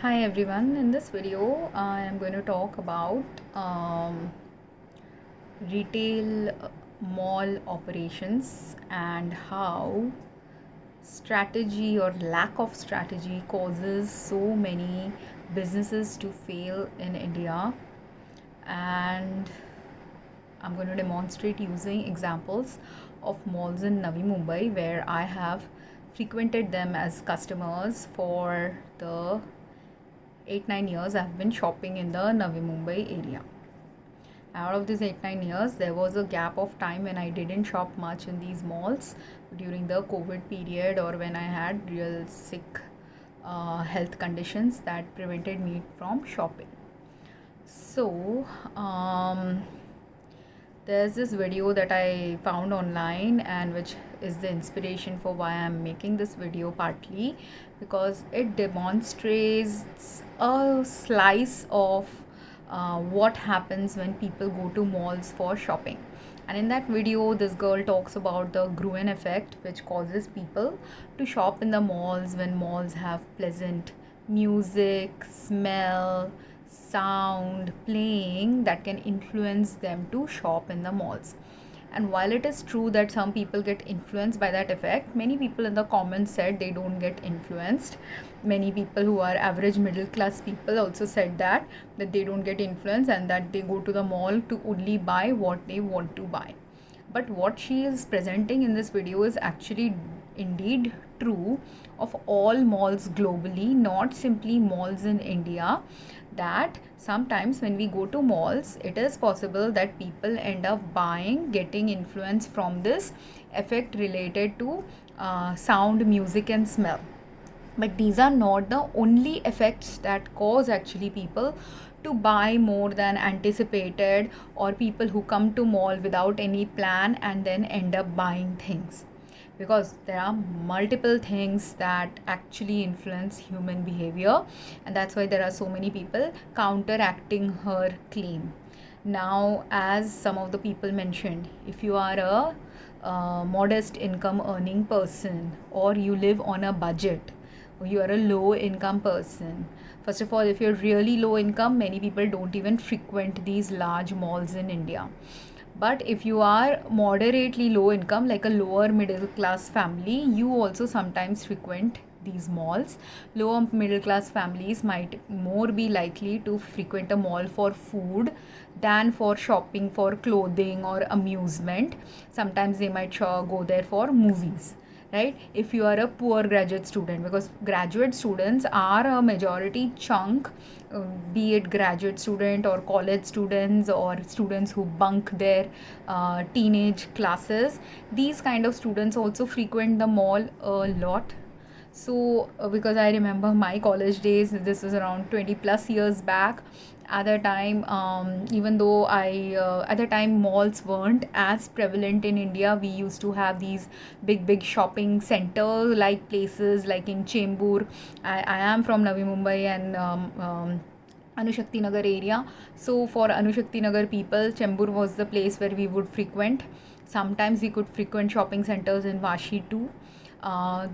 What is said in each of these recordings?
Hi everyone, in this video I am going to talk about retail mall operations and how strategy or lack of strategy causes so many businesses to fail in India. And I'm going to demonstrate using examples of malls in Navi Mumbai where I have frequented them as customers for the 8-9 years I've been shopping in the Navi Mumbai area. Out of these 8-9 years, there was a gap of time when I didn't shop much in these malls during the COVID period, or when I had real sick health conditions that prevented me from shopping. So there's this video that I found online, and which is the inspiration for why I'm making this video, partly because it demonstrates a slice of what happens when people go to malls for shopping. And in that video, this girl talks about the Gruen effect, which causes people to shop in the malls when malls have pleasant music, smell, sound playing that can influence them to shop in the malls. And while it is true that some people get influenced by that effect, many people in the comments said they don't get influenced. Many people who are average middle class people also said that they don't get influenced and that they go to the mall to only buy what they want to buy. But what she is presenting in this video is actually indeed true of all malls globally, not simply malls in India. That sometimes when we go to malls, it is possible that people end up buying, getting influence from this effect related to sound, music and smell. But these are not the only effects that cause actually people to buy more than anticipated, or people who come to mall without any plan and then end up buying things, because there are multiple things that actually influence human behavior, and that's why there are so many people counteracting her claim. Now, as some of the people mentioned, if you are a modest income earning person, or you live on a budget, or you are a low income person, first of all, if you're really low income, many people don't even frequent these large malls in India. But if you are moderately low income, like a lower middle class family, you also sometimes frequent these malls. Lower middle class families might more be likely to frequent a mall for food than for shopping for clothing or amusement. Sometimes they might go there for movies, right? If you are a poor graduate student, because graduate students are a majority chunk, be it graduate student or college students or students who bunk their teenage classes, these kind of students also frequent the mall a lot. So because I remember my college days, this was around 20 plus years back. At the time, even though at the time malls weren't as prevalent in India, we used to have these big shopping center like places, like in Chembur. I am from Navi Mumbai and Anushakti Nagar area. So for Anushakti Nagar people, Chembur was the place where we would frequent. Sometimes we could frequent shopping centers in Vashi too.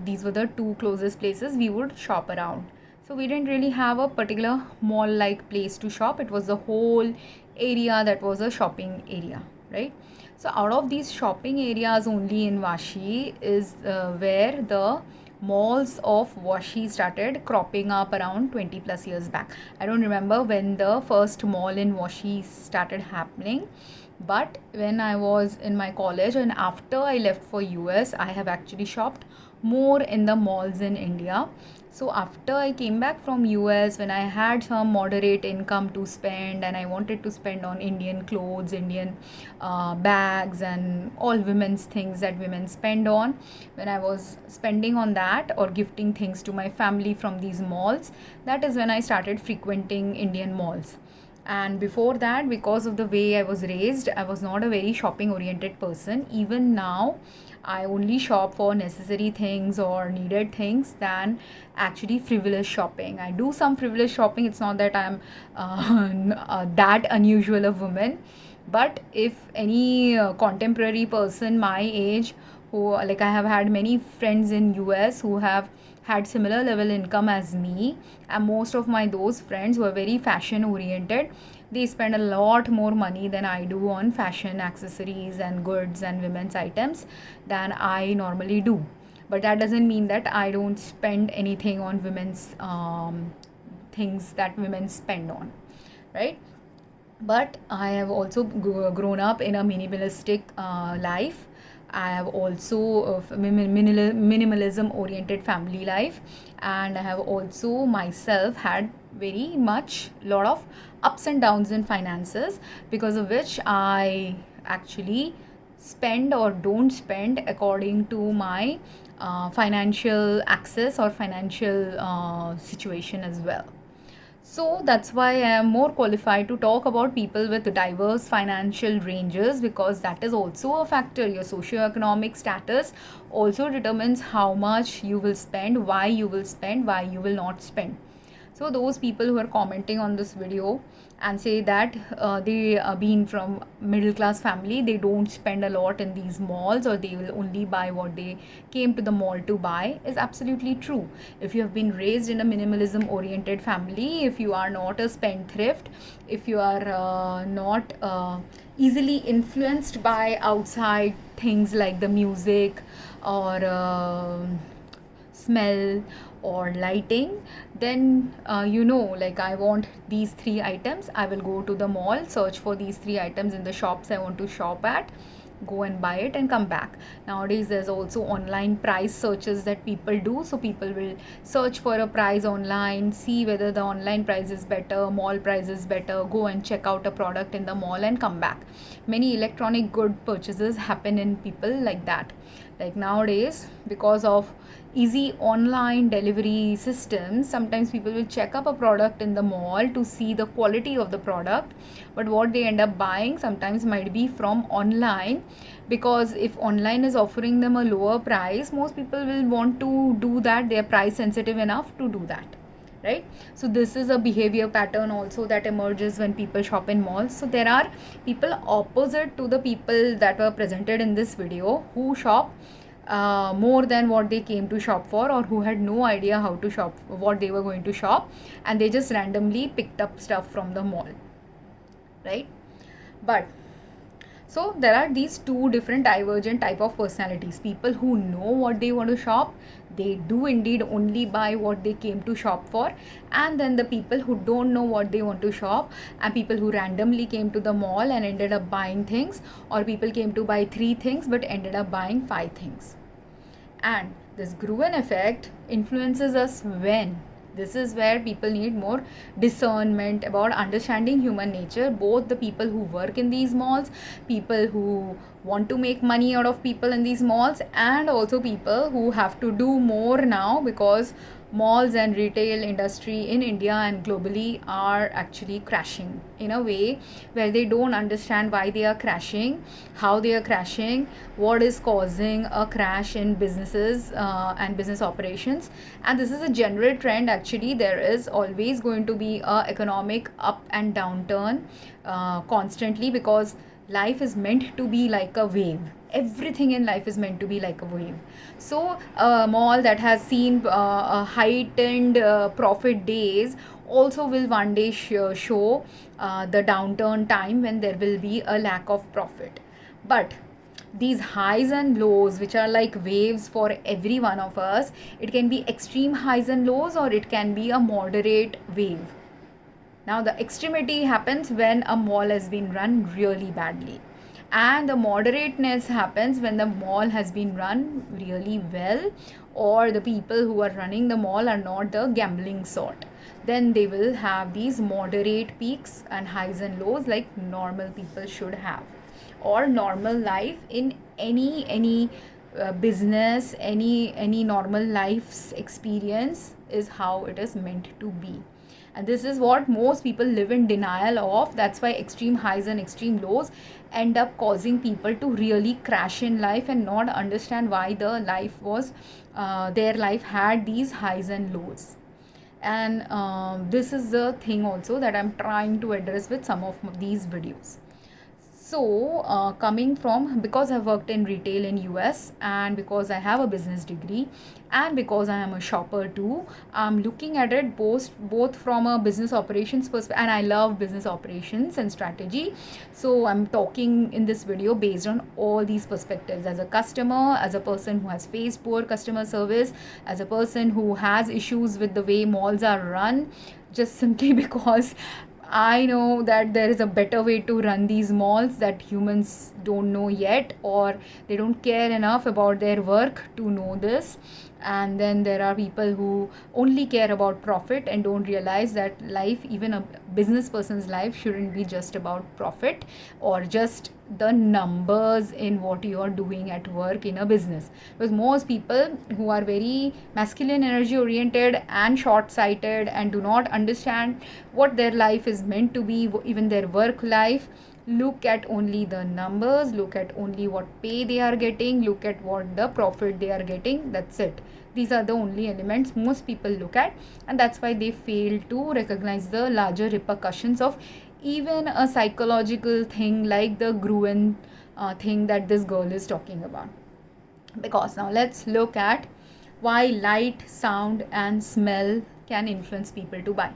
These were the two closest places we would shop around. So we didn't really have a particular mall like place to shop. It was the whole area that was a shopping area, right? So out of these shopping areas, only in Vashi is where the malls of Vashi started cropping up around 20 plus years back. I don't remember when the first mall in Vashi started happening, but when I was in my college and after I left for US, I have actually shopped more in the malls in India. So after I came back from US, when I had some moderate income to spend and I wanted to spend on Indian clothes, Indian bags and all women's things that women spend on, when I was spending on that or gifting things to my family from these malls, that is when I started frequenting Indian malls. And before that, because of the way I was raised, I was not a very shopping oriented person. Even now, I only shop for necessary things or needed things than actually frivolous shopping. I do some frivolous shopping. It's not that I'm that unusual a woman. But if any contemporary person my age, who, like, I have had many friends in US who have had similar level income as me, and most of my those friends who are very fashion oriented, they spend a lot more money than I do on fashion accessories and goods and women's items than I normally do. But that doesn't mean that I don't spend anything on women's things that women spend on, right? But I have also grown up in a minimalistic life. I have also minimalism oriented family life, and I have also myself had very much lot of ups and downs in finances, because of which I actually spend or don't spend according to my financial access or financial situation as well. So that's why I am more qualified to talk about people with diverse financial ranges, because that is also a factor. Your socioeconomic status also determines how much you will spend, why you will spend, why you will not spend. So those people who are commenting on this video and say that they are being from middle class family, they don't spend a lot in these malls, or they will only buy what they came to the mall to buy, is absolutely true. If you have been raised in a minimalism oriented family, if you are not a spendthrift, if you are not easily influenced by outside things like the music or smell or lighting, then like I want these 3 items, I will go to the mall, search for these 3 items in the shops I want to shop at, go and buy it and come back. Nowadays there's also online price searches that people do, so people will search for a price online, see whether the online price is better, mall price is better, go and check out a product in the mall and come back. Many electronic good purchases happen in people like that. Like nowadays, because of easy online delivery systems, sometimes people will check up a product in the mall to see the quality of the product, but what they end up buying sometimes might be from online, because if online is offering them a lower price, most people will want to do that. They are price sensitive enough to do that, right? So this is a behavior pattern also that emerges when people shop in malls. So there are people opposite to the people that were presented in this video, who shop more than what they came to shop for, or who had no idea how to shop, what they were going to shop, and they just randomly picked up stuff from the mall, right? But so there are these two different divergent type of personalities. People who know what they want to shop, they do indeed only buy what they came to shop for. And then the people who don't know what they want to shop, and people who randomly came to the mall and ended up buying things, or people came to buy 3 things but ended up buying 5 things. And this Gruen effect influences us when? This is where people need more discernment about understanding human nature. Both the people who work in these malls, people who want to make money out of people in these malls, and also people who have to do more now, because malls and retail industry in India and globally are actually crashing in a way where they don't understand why they are crashing, how they are crashing, what is causing a crash in businesses and business operations. And this is a general trend. Actually, there is always going to be a economic up and downturn constantly, because life is meant to be like a wave. Everything in life is meant to be like a wave. So a mall that has seen a heightened profit days also will one day show the downturn time when there will be a lack of profit. But these highs and lows, which are like waves for every one of us, it can be extreme highs and lows, or it can be a moderate wave. Now the extremity happens when a mall has been run really badly, and the moderateness happens when the mall has been run really well, or the people who are running the mall are not the gambling sort. Then they will have these moderate peaks and highs and lows like normal people should have, or normal life in any business, any normal life's experience is how it is meant to be. And this is what most people live in denial of. That's why extreme highs and extreme lows end up causing people to really crash in life and not understand why the life was their life had these highs and lows. And this is the thing also that I'm trying to address with some of these videos. So coming from, because I've worked in retail in US, and because I have a business degree, and because I am a shopper too, I'm looking at it both from a business operations perspective, and I love business operations and strategy. So I'm talking in this video based on all these perspectives, as a customer, as a person who has faced poor customer service, as a person who has issues with the way malls are run, just simply because I know that there is a better way to run these malls that humans don't know yet, or they don't care enough about their work to know this. And then there are people who only care about profit and don't realize that life, even a business person's life, shouldn't be just about profit or just the numbers in what you are doing at work in a business. Because most people who are very masculine energy oriented and short sighted and do not understand what their life is meant to be, even their work life, look at only the numbers, look at only what pay they are getting, look at what the profit they are getting. That's it. These are the only elements most people look at, and that's why they fail to recognize the larger repercussions of even a psychological thing like the Gruen thing that this girl is talking about. Because now let's look at why light, sound and smell can influence people to buy.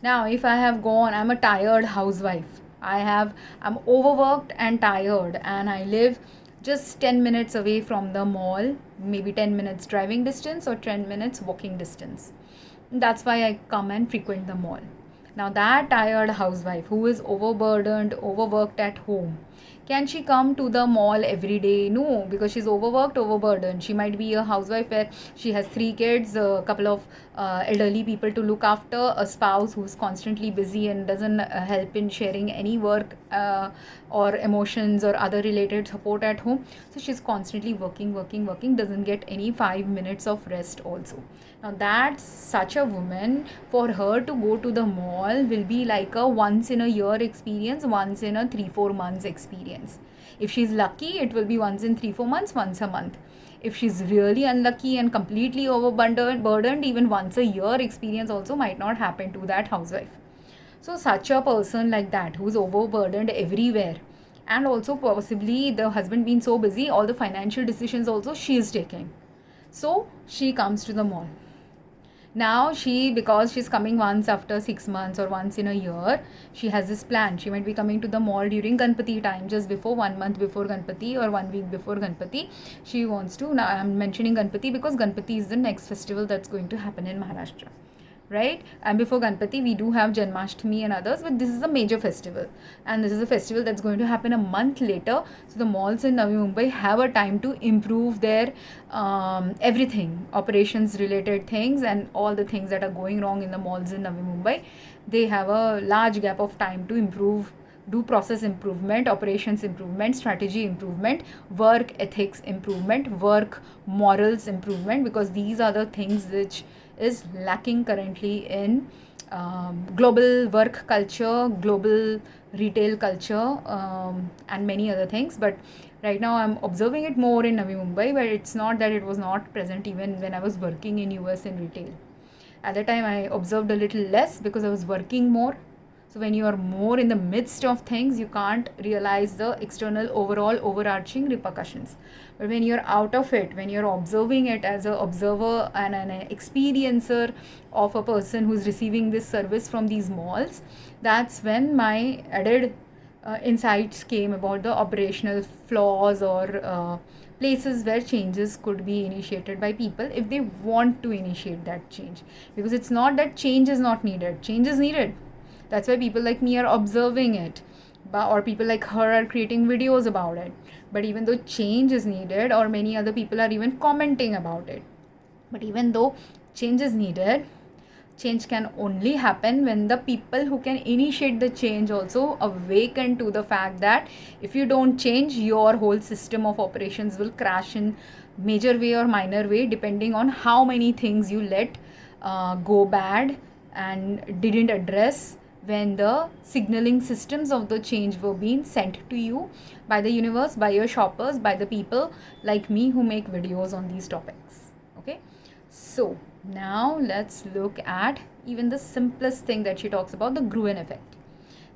Now if I have gone, I'm a tired housewife, I'm overworked and tired, and I live just 10 minutes away from the mall, maybe 10 minutes driving distance or 10 minutes walking distance. That's why I come and frequent the mall. Now that tired housewife who is overburdened, overworked at home, can she come to the mall every day? No, because she's overworked, overburdened. She might be a housewife where she has 3 kids, a couple of elderly people to look after, a spouse who's constantly busy and doesn't help in sharing any work or emotions or other related support at home. So she's constantly working, doesn't get any 5 minutes of rest also. Now that's such a woman, for her to go to the mall will be like a once in a year experience, once in a 3-4 months experience. If she's lucky, it will be once in 3-4 months, once a month. If she's really unlucky and completely overburdened, even once a year experience also might not happen to that housewife. So such a person like that, who's overburdened everywhere, and also possibly the husband being so busy, all the financial decisions also she is taking. So she comes to the mall. Now because she's coming once after 6 months or once in a year, she has this plan. She might be coming to the mall during Ganpati time, just before 1 month before Ganpati or 1 week before Ganpati. She wants to, now I'm mentioning Ganpati because Ganpati is the next festival that's going to happen in Maharashtra, right? And before Ganpati we do have Janmashtami and others, but this is a major festival, and this is a festival that's going to happen a month later. So the malls in Navi Mumbai have a time to improve their everything, operations related things and all the things that are going wrong in the malls in Navi Mumbai. They have a large gap of time to improve, do process improvement, operations improvement, strategy improvement, work ethics improvement, work morals improvement, because these are the things which is lacking currently in global work culture, global retail culture, and many other things. But right now I'm observing it more in Navi Mumbai, but it's not that it was not present even when I was working in US in retail. At that time I observed a little less because I was working more. So when you are more in the midst of things, you can't realize the external overall overarching repercussions. But when you're out of it, when you're observing it as an observer and an experiencer of a person who's receiving this service from these malls, that's when my added insights came about the operational flaws or places where changes could be initiated by people if they want to initiate that change. Because it's not that change is not needed, change is needed. That's why people like me are observing it, or people like her are creating videos about it. But even though change is needed, or many other people are even commenting about it, but even though change is needed, change can only happen when the people who can initiate the change also awaken to the fact that if you don't change, your whole system of operations will crash in major way or minor way, depending on how many things you let go bad and didn't address when the signaling systems of the change were being sent to you by the universe, by your shoppers, by the people like me who make videos on these topics. Okay, so now let's look at even the simplest thing that she talks about, the Gruen effect.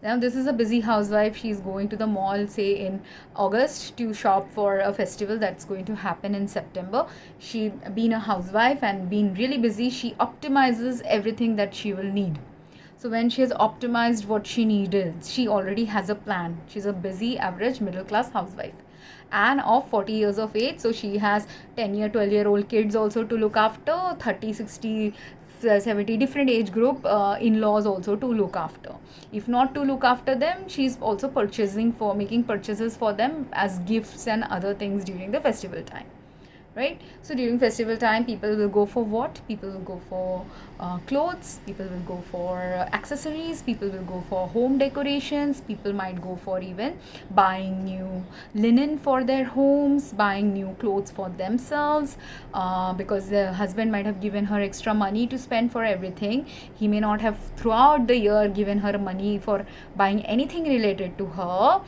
Now, this is a busy housewife. She's going to the mall, say in August, to shop for a festival that's going to happen in September. She, being a housewife and being really busy, she optimizes everything that she will need. So when she has optimized what she needed, she already has a plan. She's a busy, average, middle class housewife and of 40 years of age. So she has 10-year, 12-year-old kids also to look after, 30, 60, 70 different age group in-laws also to look after. If not to look after them, she's also making purchases for them as gifts and other things during the festival time. Right? So during festival time, people will go for what? People will go for clothes, people will go for accessories, people will go for home decorations, people might go for even buying new linen for their homes, buying new clothes for themselves, because the husband might have given her extra money to spend for everything. He may not have throughout the year given her money for buying anything related to her.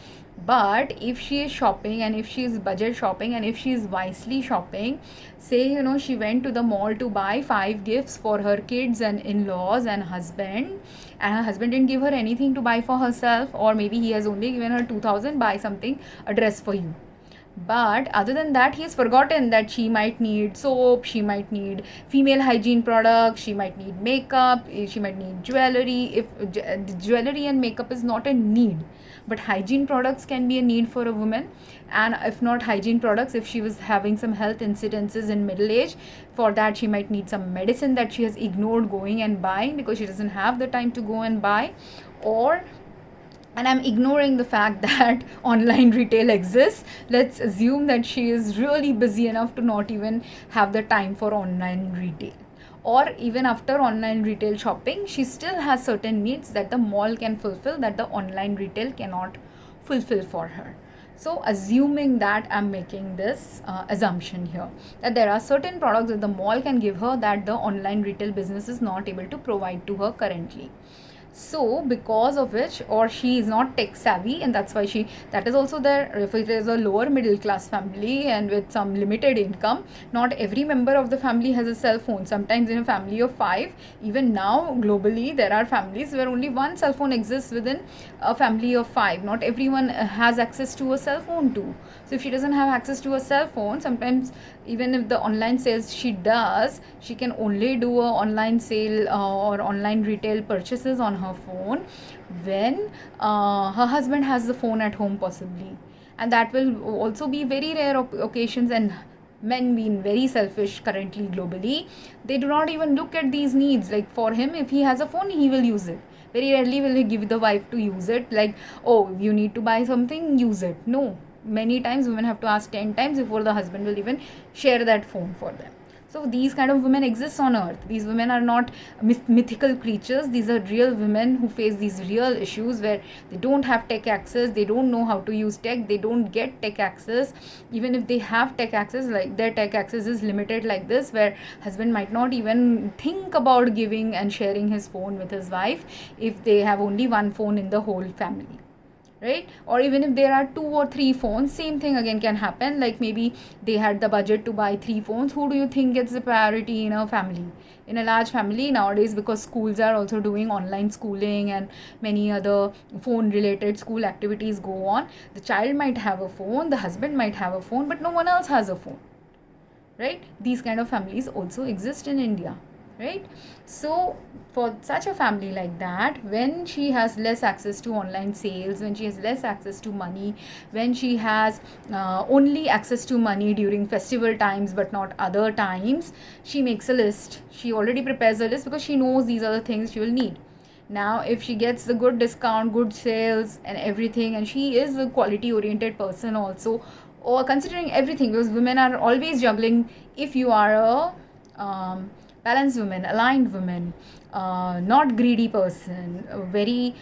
But if she is shopping, and if she is budget shopping, and if she is wisely shopping, say she went to the mall to buy 5 gifts for her kids and in-laws and husband her husband didn't give her anything to buy for herself, or maybe he has only given her 2000, buy something, a dress for you. But other than that, he has forgotten that she might need soap, she might need female hygiene products, she might need makeup, she might need jewelry. If jewelry and makeup is not a need, but hygiene products can be a need for a woman. And if not hygiene products, if she was having some health incidences in middle age, for that she might need some medicine that she has ignored going and buying because she doesn't have the time to go and buy. And I'm ignoring the fact that online retail exists. Let's assume that she is really busy enough to not even have the time for online retail. Or even after online retail shopping, she still has certain needs that the mall can fulfill that the online retail cannot fulfill for her. So assuming that, I'm making this assumption here, that there are certain products that the mall can give her that the online retail business is not able to provide to her currently. So because of which, or she is not tech savvy, and that's why that is also there. If it is a lower middle class family and with some limited income, not every member of the family has a cell phone. Sometimes in a family of 5, even now globally, there are families where only one cell phone exists within a family of 5. Not everyone has access to a cell phone too. So if she doesn't have access to a cell phone, sometimes even if the online sales she does, she can only do a online sale or online retail purchases on her phone when her husband has the phone at home possibly. And that will also be very rare occasions, and men being very selfish currently globally, they do not even look at these needs. Like for him, if he has a phone, he will use it. Very rarely will he give the wife to use it, like, oh, you need to buy something, use it. No, many times women have to ask 10 times before the husband will even share that phone for them. So these kind of women exist on earth. These women are not mythical creatures. These are real women who face these real issues where they don't have tech access, they don't know how to use tech, they don't get tech access. Even if they have tech access, like their tech access is limited like this, where husband might not even think about giving and sharing his phone with his wife if they have only one phone in the whole family. Right? Or even if there are 2 or 3 phones, same thing again can happen. Like maybe they had the budget to buy 3 phones. Who do you think gets the priority in a family? In a large family nowadays, because schools are also doing online schooling and many other phone related school activities go on, the child might have a phone, the husband might have a phone, but no one else has a phone. Right? These kind of families also exist in India. Right? So for such a family like that, when she has less access to online sales, when she has less access to money, when she has only access to money during festival times but not other times, she makes a list. She already prepares a list because she knows these are the things she will need. Now if she gets the good discount, good sales and everything, and she is a quality oriented person also, or considering everything, because women are always juggling. If you are a balanced woman, aligned woman, not greedy person, a very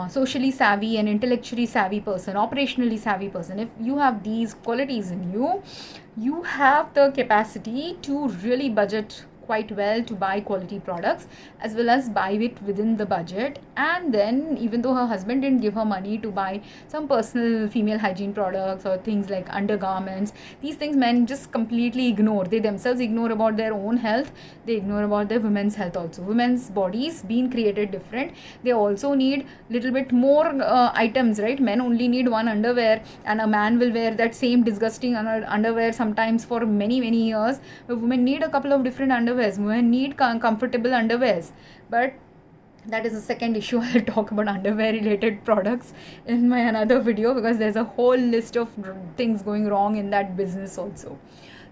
socially savvy and intellectually savvy person, operationally savvy person, if you have these qualities in you, you have the capacity to really budget quite well to buy quality products as well as buy it within the budget. And then even though her husband didn't give her money to buy some personal female hygiene products or things like undergarments, these things men just completely ignore. They themselves ignore about their own health, they ignore about their women's health also. Women's bodies being created different, they also need little bit more items, right? Men only need one underwear, and a man will wear that same disgusting underwear sometimes for many years. Women need a couple of different underwears, women need comfortable underwears. But that is a second issue. I'll talk about underwear related products in my another video, because there's a whole list of things going wrong in that business also.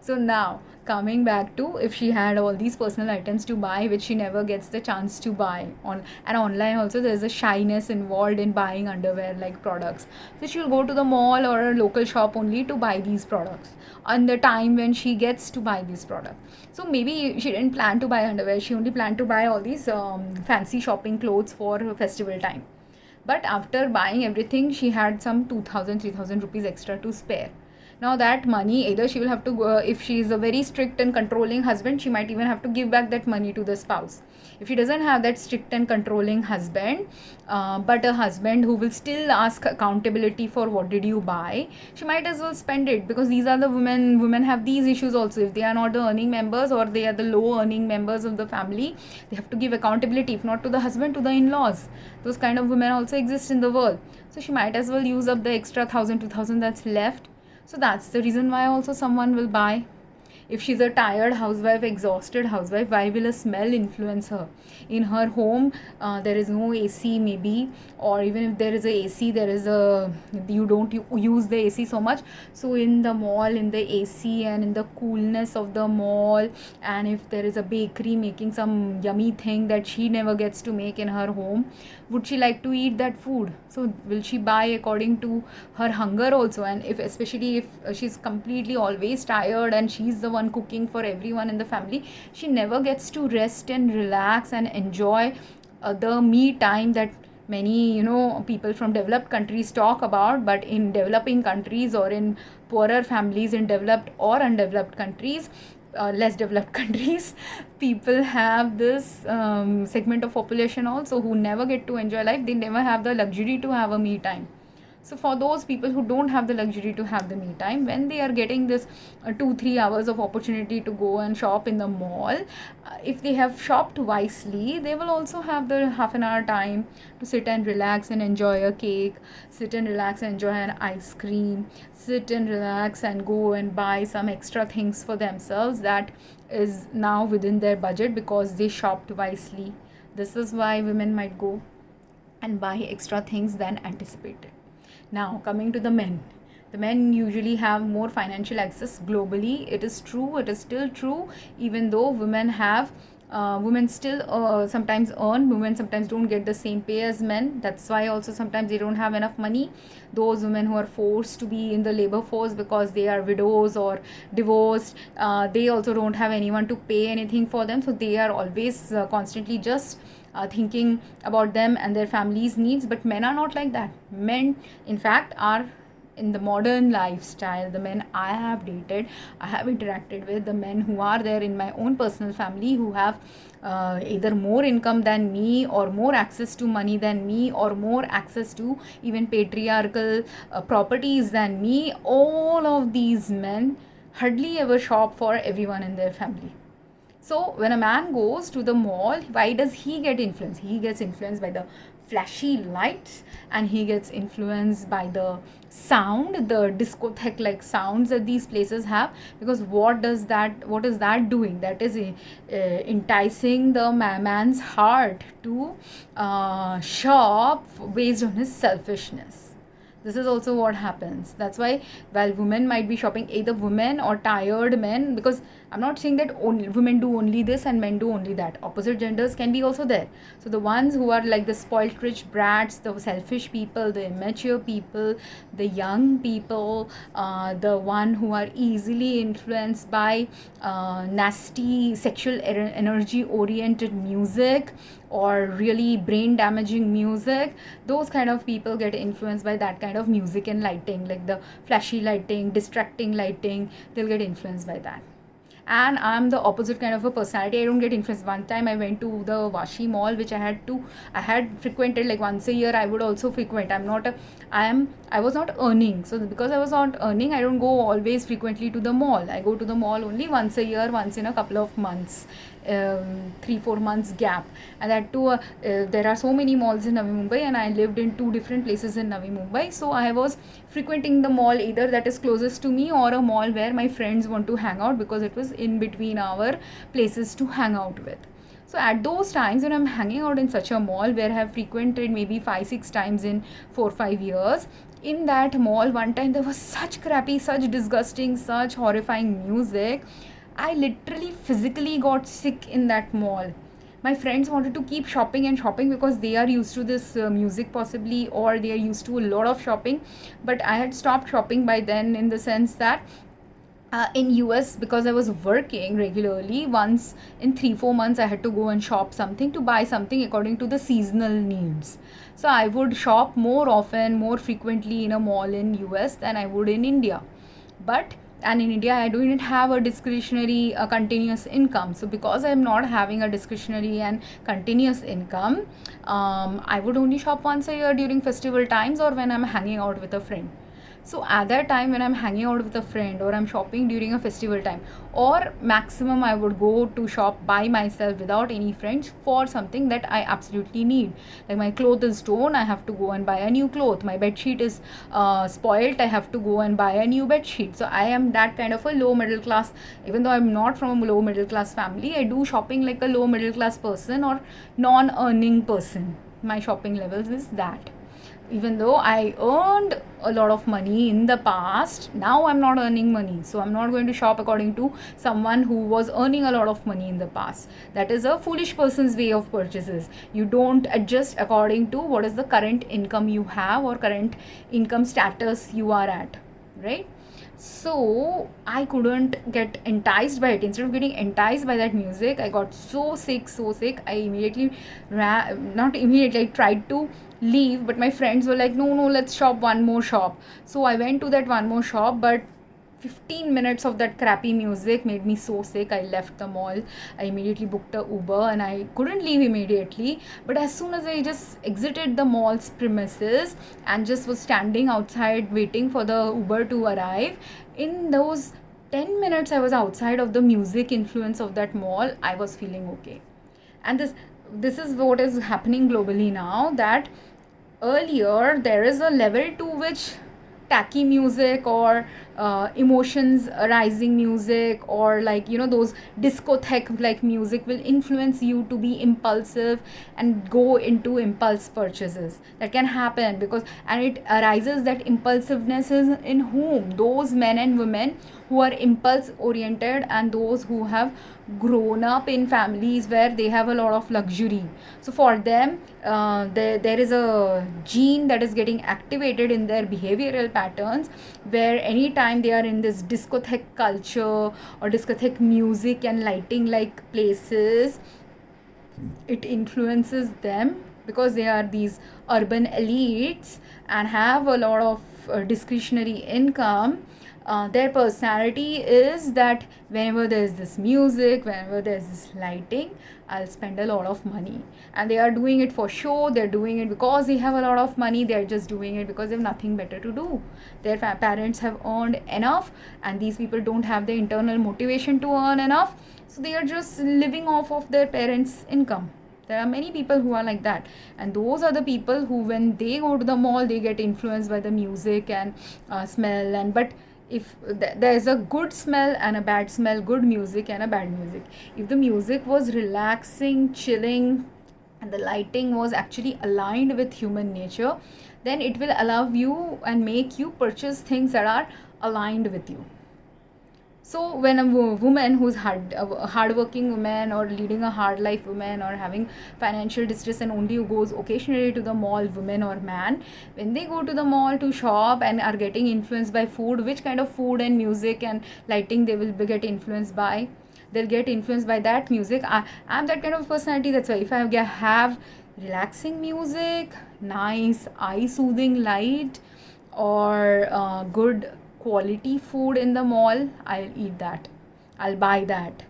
So now coming back to, if she had all these personal items to buy which she never gets the chance to buy on, and online also there's a shyness involved in buying underwear like products, so she'll go to the mall or a local shop only to buy these products on the time when she gets to buy this product. So maybe she didn't plan to buy underwear, she only planned to buy all these fancy shopping clothes for festival time. But after buying everything, she had some 2,000-3,000 rupees extra to spare. Now that money, either she will have to go, if she is a very strict and controlling husband, she might even have to give back that money to the spouse. If she doesn't have that strict and controlling husband, but a husband who will still ask accountability for what did you buy, she might as well spend it, because these are the women have these issues also. If they are not the earning members or they are the low earning members of the family, they have to give accountability, if not to the husband, to the in-laws. Those kind of women also exist in the world. So she might as well use up the extra 1,000-2,000 that's left. So that's the reason why also someone will buy. If she's a tired housewife, exhausted housewife, why will a smell influence her? In her home, there is no AC maybe, or even if there is a AC, you don't use the AC so much. So in the mall, in the AC and in the coolness of the mall, and if there is a bakery making some yummy thing that she never gets to make in her home, would she like to eat that food? So will she buy according to her hunger also? And especially if she's completely always tired and she's the one cooking for everyone in the family, she never gets to rest and relax and enjoy the me time that many people from developed countries talk about. But in developing countries or in poorer families in developed or undeveloped countries, less developed countries, people have this segment of population also who never get to enjoy life. They never have the luxury to have a me time. So for those people who don't have the luxury to have the me time, when they are getting this 2-3 hours of opportunity to go and shop in the mall, if they have shopped wisely, they will also have the half an hour time to sit and relax and enjoy a cake, sit and relax and enjoy an ice cream, sit and relax and go and buy some extra things for themselves that is now within their budget because they shopped wisely. This is why women might go and buy extra things than anticipated. Now coming to the men. The men usually have more financial access globally. It is true, it is still true, even though women still sometimes earn. Women sometimes don't get the same pay as men. That's why also sometimes they don't have enough money. Those women who are forced to be in the labor force because they are widows or divorced, they also don't have anyone to pay anything for them. So they are always constantly just thinking about them and their family's needs. But men are not like that. Men in fact are, in the modern lifestyle, the men I have dated, I have interacted with, the men who are there in my own personal family who have either more income than me or more access to money than me or more access to even patriarchal properties than me, all of these men hardly ever shop for everyone in their family. So when a man goes to the mall, why does he get influenced? He gets influenced by the flashy lights, and he gets influenced by the sound, the discotheque like sounds that these places have. Because what is that doing? That is enticing the man's heart to shop based on his selfishness. This is also what happens. That's why while women might be shopping, either women or tired men, because I'm not saying that only women do only this and men do only that. Opposite genders can be also there. So the ones who are like the spoiled rich brats, the selfish people, the immature people, the young people, the one who are easily influenced by nasty sexual energy oriented music or really brain damaging music, those kind of people get influenced by that kind of music and lighting, like the flashy lighting, distracting lighting. They'll get influenced by that. and I'm the opposite kind of a personality. I don't get influenced. One time I went to the Vashi mall, which I had frequented like once a year. I would also frequent. I was not earning, so because I was not earning, I don't go always frequently to the mall. I go to the mall only once a year, once in a couple of months, 3-4 months gap. And that too, there are so many malls in Navi Mumbai, and I lived in 2 different places in Navi Mumbai, so I was frequenting the mall either that is closest to me or a mall where my friends want to hang out, because it was in between our places to hang out with. So at those times when I'm hanging out in such a mall where I have frequented maybe 5-6 times in 4-5 years, in that mall one time there was such crappy, such disgusting, such horrifying music. I literally physically got sick in that mall. My friends wanted to keep shopping and shopping because they are used to this music possibly, or they are used to a lot of shopping. But I had stopped shopping by then, in the sense that in US, because I was working regularly, once in 3-4 months I had to go and shop something, to buy something according to the seasonal needs. So I would shop more often, more frequently in a mall in US than I would in India. And in India I didn't have a discretionary continuous income. So because I'm not having a discretionary and continuous income, I would only shop once a year during festival times or when I'm hanging out with a friend. So at that time when I'm hanging out with a friend, or I'm shopping during a festival time, or maximum I would go to shop by myself without any friends for something that I absolutely need. Like my clothes is torn, I have to go and buy a new cloth. My bed sheet is spoiled, I have to go and buy a new bed sheet. So I am that kind of a low middle class. Even though I'm not from a low middle class family, I do shopping like a low middle class person or non-earning person. My shopping levels is that. Even though I earned a lot of money in the past, now I'm not earning money. So I'm not going to shop according to someone who was earning a lot of money in the past. That is a foolish person's way of purchases. You don't adjust according to what is the current income you have or current income status you are at, right? So I couldn't get enticed by it. Instead of getting enticed by that music, I got so sick. I immediately not immediately, I tried to leave, but my friends were like, no, let's shop one more shop. So I went to that one more shop, but 15 minutes of that crappy music made me so sick. I left the mall. I immediately booked a Uber, and I couldn't leave immediately. But as soon as I just exited the mall's premises and just was standing outside waiting for the Uber to arrive, in those 10 minutes I was outside of the music influence of that mall, I was feeling okay. And this is what is happening globally now, that earlier there is a level to which tacky music or emotions arising music, or like those discotheque like music will influence you to be impulsive and go into impulse purchases. That can happen and it arises, that impulsiveness is in whom? Those men and women who are impulse oriented, and those who have grown up in families where they have a lot of luxury. So for them, there is a gene that is getting activated in their behavioral patterns, where anytime they are in this discotheque culture or discotheque music and lighting like places, it influences them, because they are these urban elites and have a lot of discretionary income. Their personality is that whenever there's this music, whenever there's this lighting, I'll spend a lot of money. And they are doing it for show. They're doing it because they have a lot of money. They're just doing it because they have nothing better to do. Their parents have earned enough, and these people don't have the internal motivation to earn enough. So they are just living off of their parents' income. There are many people who are like that, and those are the people who, when they go to the mall, they get influenced by the music and smell. But if there is a good smell and a bad smell, good music and a bad music, if the music was relaxing, chilling, and the lighting was actually aligned with human nature, then it will allow you and make you purchase things that are aligned with you. So when a woman who's a hardworking woman, or leading a hard life woman, or having financial distress and only goes occasionally to the mall, woman or man, when they go to the mall to shop and are getting influenced by food, which kind of food and music and lighting they will get influenced by? They'll get influenced by that music. I'm that kind of personality. That's why if I have relaxing music, nice eye soothing light, or good quality food in the mall, I'll eat that. I'll buy that.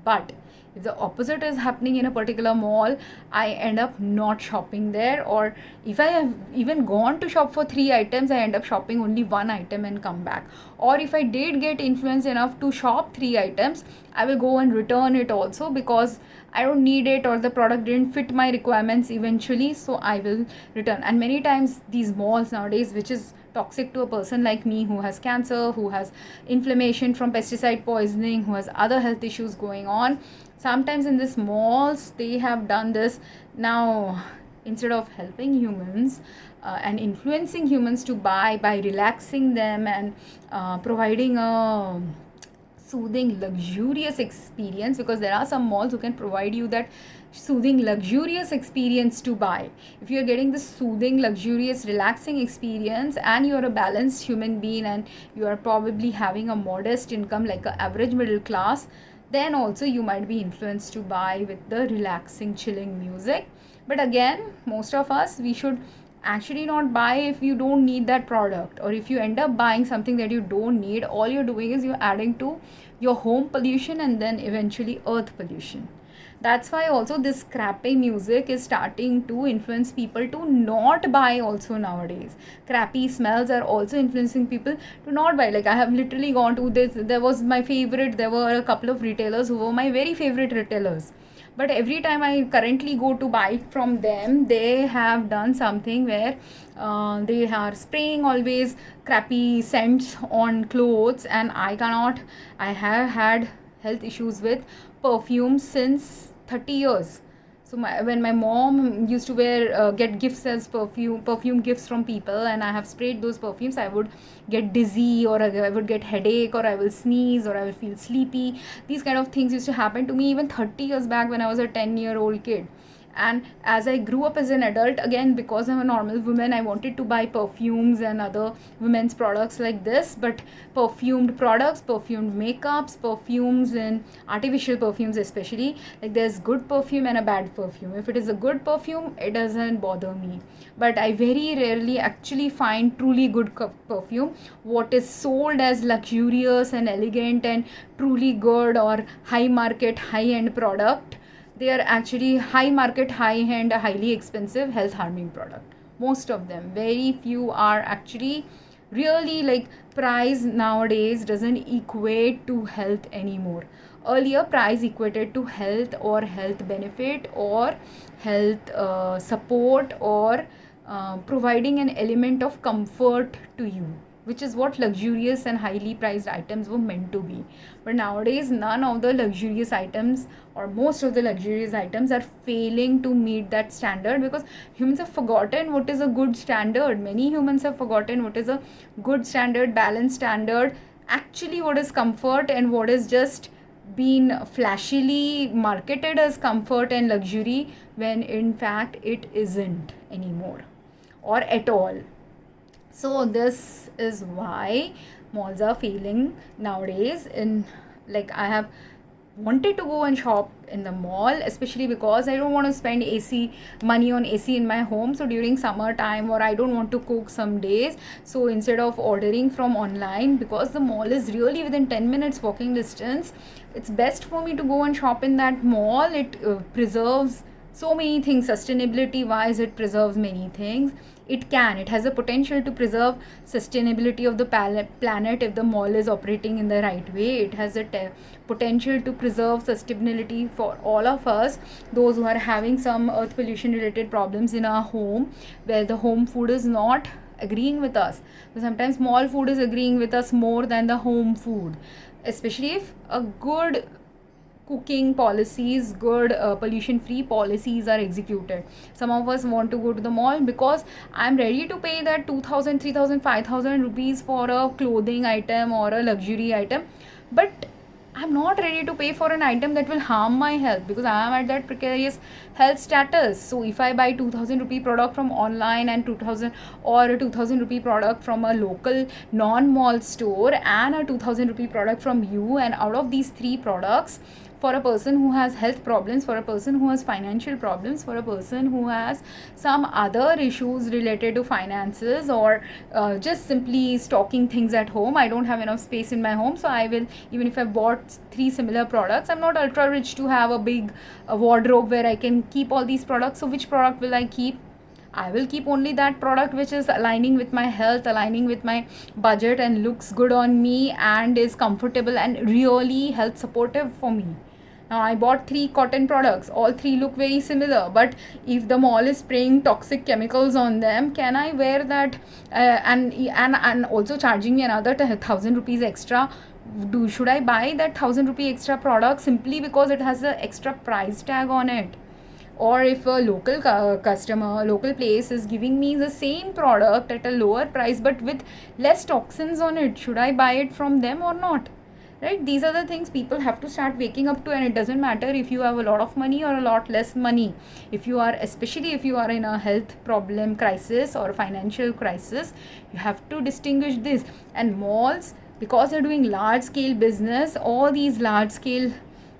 But if the opposite is happening in a particular mall, I end up not shopping there. Or if I have even gone to shop for 3 items, I end up shopping only 1 item and come back. Or if I did get influence enough to shop 3 items, I will go and return it also, because I don't need it or the product didn't fit my requirements eventually, so I will return. And many times these malls nowadays, which is toxic to a person like me who has cancer, who has inflammation from pesticide poisoning, who has other health issues going on, sometimes in these malls they have done this. Now, instead of helping humans and influencing humans to buy by relaxing them and providing a soothing luxurious experience, because there are some malls who can provide you that soothing luxurious experience to buy. If you're getting this soothing luxurious relaxing experience and you're a balanced human being and you are probably having a modest income like an average middle class, then also you might be influenced to buy with the relaxing chilling music. But again, most of us, we should actually not buy if you don't need that product, or if you end up buying something that you don't need, all you're doing is you're adding to your home pollution and then eventually earth pollution. That's why also this crappy music is starting to influence people to not buy also nowadays. Crappy smells are also influencing people to not buy. Like, I have literally gone to this, there were a couple of retailers who were my very favorite retailers, but every time I currently go to buy from them, they have done something where they are spraying always crappy scents on clothes, and I have had health issues with perfume since 30 years. So when my mom used to get gifts as perfume gifts from people, and I have sprayed those perfumes, I would get dizzy, or I would get headache, or I will sneeze, or I will feel sleepy. These kind of things used to happen to me even 30 years back when I was a 10-year-old kid. And as I grew up as an adult, again, because I'm a normal woman, I wanted to buy perfumes and other women's products like this. But perfumed products, perfumed makeups, perfumes, and artificial perfumes especially, like, there's good perfume and a bad perfume. If it is a good perfume, it doesn't bother me, but I very rarely actually find truly good perfume. What is sold as luxurious and elegant and truly good or high market, high end product, they are actually high market, high end, highly expensive, health harming product. Most of them, very few are actually really, like, price nowadays doesn't equate to health anymore. Earlier, price equated to health or health benefit or health support, or providing an element of comfort to you, which is what luxurious and highly priced items were meant to be. But nowadays, none of the luxurious items, or most of the luxurious items, are failing to meet that standard, because humans have forgotten what is a good standard. Many humans have forgotten what is a good standard, balanced standard, actually what is comfort and what is just been flashily marketed as comfort and luxury, when in fact it isn't anymore or at all. So this is why malls are failing nowadays. I have wanted to go and shop in the mall, especially because I don't want to spend money on AC in my home. So during summer time, or I don't want to cook some days, so instead of ordering from online, because the mall is really within 10 minutes walking distance, it's best for me to go and shop in that mall. It preserves so many things. Sustainability wise, it preserves many things. It has a potential to preserve sustainability of the planet if the mall is operating in the right way. It has a potential to preserve sustainability for all of us, those who are having some earth pollution related problems in our home, where the home food is not agreeing with us. So sometimes mall food is agreeing with us more than the home food, especially if a good cooking policies, good pollution free policies are executed. Some of us want to go to the mall because I'm ready to pay that 2,000, 3,000, 5,000 rupees for a clothing item or a luxury item, but I'm not ready to pay for an item that will harm my health, because I am at that precarious health status. So if I buy 2,000 rupee product from online and 2,000 or a 2,000 rupee product from a local non-mall store and a 2,000 rupee product from you, and out of these three products, for a person who has health problems, for a person who has financial problems, for a person who has some other issues related to finances, or just simply stocking things at home. I don't have enough space in my home, so I will, even if I bought 3 similar products, I'm not ultra rich to have a big wardrobe where I can keep all these products. So which product will I keep? I will keep only that product which is aligning with my health, aligning with my budget, and looks good on me and is comfortable and really health supportive for me. Now I bought 3 cotton products, all 3 look very similar, but if the mall is spraying toxic chemicals on them, can I wear that and also charging me another 1,000 rupees extra? Should I buy that 1,000 rupee extra product simply because it has an extra price tag on it? Or if a local customer, local place is giving me the same product at a lower price but with less toxins on it, should I buy it from them or not? Right? These are the things people have to start waking up to, and it doesn't matter if you have a lot of money or a lot less money. If you are, especially if you are in a health problem crisis or financial crisis, you have to distinguish this. And malls, because they're doing large scale business, all these large scale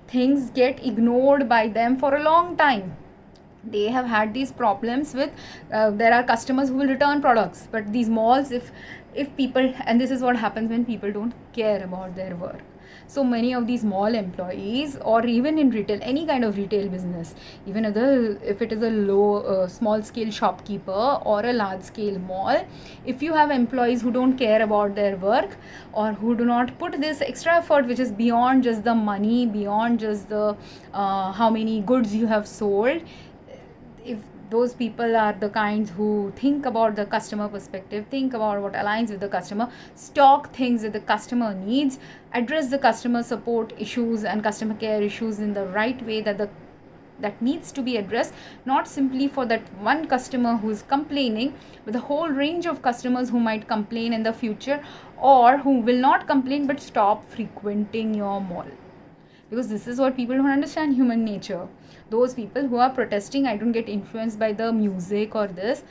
things get ignored by them for a long time. They have had these problems with there are customers who will return products, but these malls, if people, and this is what happens when people don't care about their work. So many of these mall employees, or even in retail, any kind of retail business, even if it is a small scale shopkeeper or a large scale mall, if you have employees who don't care about their work, or who do not put this extra effort which is beyond just the money, beyond just the how many goods you have sold, if those people are the kinds who think about the customer perspective, think about what aligns with the customer, stock things that the customer needs, address the customer support issues and customer care issues in the right way that needs to be addressed, not simply for that one customer who is complaining, but the whole range of customers who might complain in the future, or who will not complain but stop frequenting your mall. Because this is what people don't understand, human nature. Those people who are protesting, I don't get influenced by the music or this.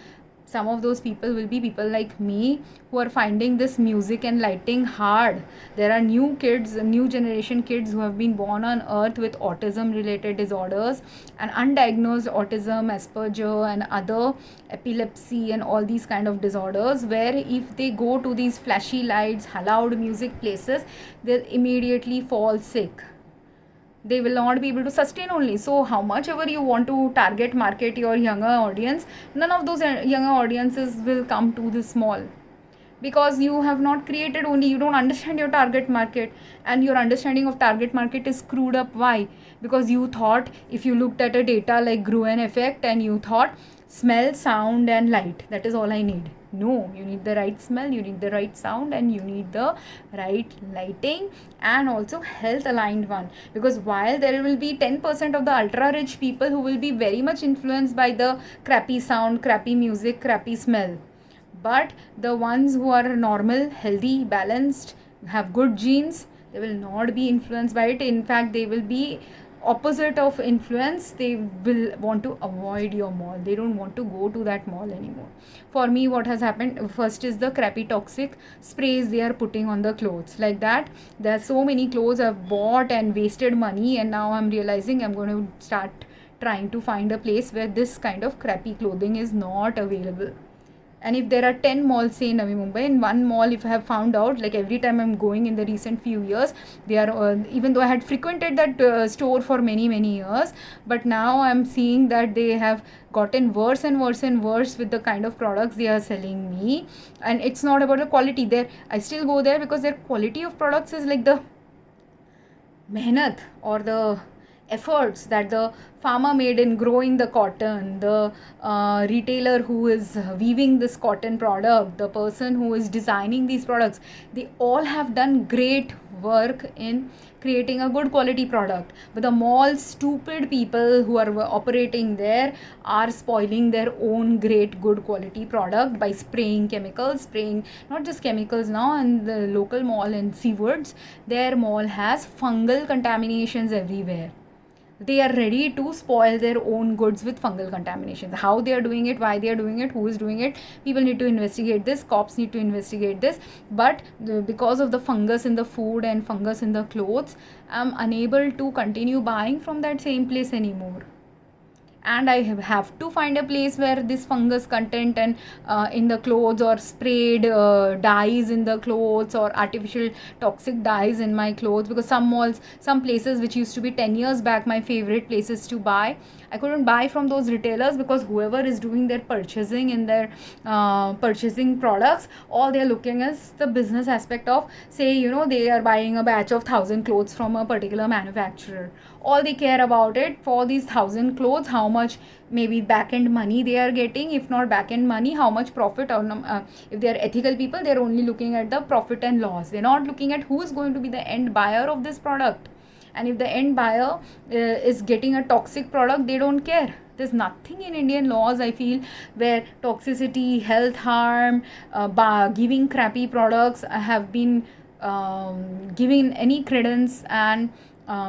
Some of those people will be people like me who are finding this music and lighting hard. There are new generation kids who have been born on earth with autism related disorders and undiagnosed autism, Asperger and other epilepsy and all these kind of disorders, where if they go to these flashy lights, loud music places, they immediately fall sick. They will not be able to sustain only. So how much ever you want to target market your younger audience, none of those younger audiences will come to this mall, because you have not created, only you don't understand your target market, and your understanding of target market is screwed up. Why? Because you thought, if you looked at a data like Gruen effect, and you thought smell, sound and light, that is all I need. No, you need the right smell, you need the right sound, and you need the right lighting, and also health aligned one. Because while there will be 10% of the ultra rich people who will be very much influenced by the crappy sound, crappy music, crappy smell, but the ones who are normal, healthy, balanced, have good genes, they will not be influenced by it. In fact, they will be opposite of influence. They will want to avoid your mall. They don't want to go to that mall anymore. For me, what has happened first is the crappy toxic sprays they are putting on the clothes. Like that, there are so many clothes I've bought and wasted money, and now I'm realizing I'm going to start trying to find a place where this kind of crappy clothing is not available. And if there are 10 malls, say in Navi Mumbai, in one mall, if I have found out, like every time I'm going in the recent few years, they are, even though I had frequented that store for many years, but now I'm seeing that they have gotten worse and worse and worse with the kind of products they are selling me. And it's not about the quality there. I still go there because their quality of products is like the mehnat or the efforts that the farmer made in growing the cotton, the retailer who is weaving this cotton product, the person who is designing these products, they all have done great work in creating a good quality product. But the mall stupid people who are operating there are spoiling their own great good quality product by spraying chemicals, spraying not just chemicals now. In the local mall in Seawoods, their mall has fungal contaminations everywhere. they are ready to spoil their own goods with fungal contaminations. How they are doing it, why they are doing it, who is doing it, people need to investigate this, cops need to investigate this. But because of the fungus in the food and fungus in the clothes, I'm unable to continue buying from that same place anymore, and I have to find a place where this fungus content and in the clothes, or sprayed dyes in the clothes, or artificial toxic dyes in my clothes. Because some malls, some places which used to be 10 years back my favorite places to buy, I couldn't buy from those retailers, because whoever is doing their purchasing in their purchasing products, all they're looking is the business aspect of, say, they are buying a batch of 1,000 clothes from a particular manufacturer. All they care about it, for these 1,000 clothes, how much maybe back end money they are getting. If not back end money, how much profit, or if they are ethical people, they're only looking at the profit and loss. They're not looking at who is going to be the end buyer of this product. And if the end buyer is getting a toxic product, they don't care. There's nothing in Indian laws, I feel, where toxicity, health harm, giving crappy products have been given any credence, and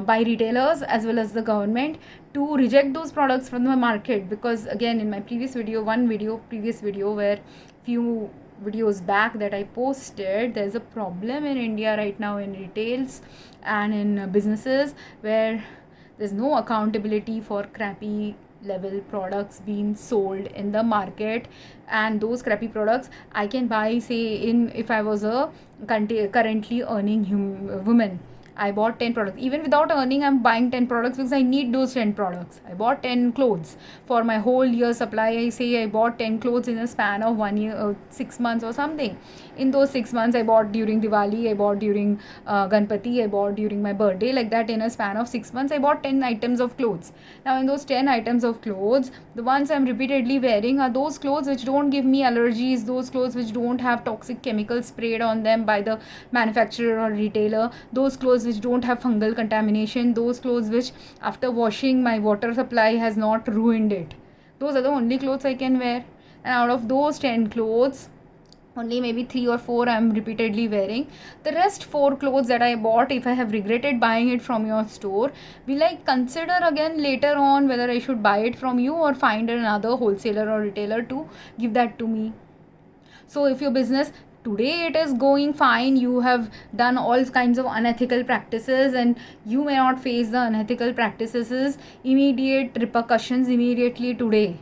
by retailers as well as the government, to reject those products from the market. Because again, in my previous video where few videos back that I posted, there's a problem in India right now in retails and in businesses, where there's no accountability for crappy level products being sold in the market. And those crappy products I can buy, say, if I was a currently earning woman, I bought 10 products. Even without earning, I'm buying 10 products because I need those 10 products. I bought 10 clothes for my whole year supply. I say I bought 10 clothes in a span of 1 year, 6 months or something. In those 6 months, I bought during Diwali, I bought during Ganpati, I bought during my birthday. Like that, in a span of 6 months, I bought 10 items of clothes. Now, in those 10 items of clothes, the ones I'm repeatedly wearing are those clothes which don't give me allergies, those clothes which don't have toxic chemicals sprayed on them by the manufacturer or retailer, those clothes which don't have fungal contamination, those clothes which after washing my water supply has not ruined it. Those are the only clothes I can wear. And out of those 10 clothes, only maybe 3 or 4 I am repeatedly wearing. The rest 4 clothes that I bought, if I have regretted buying it from your store, will I consider again later on whether I should buy it from you or find another wholesaler or retailer to give that to me. So if your business today it is going fine, you have done all kinds of unethical practices, and you may not face the unethical practices immediate repercussions immediately today.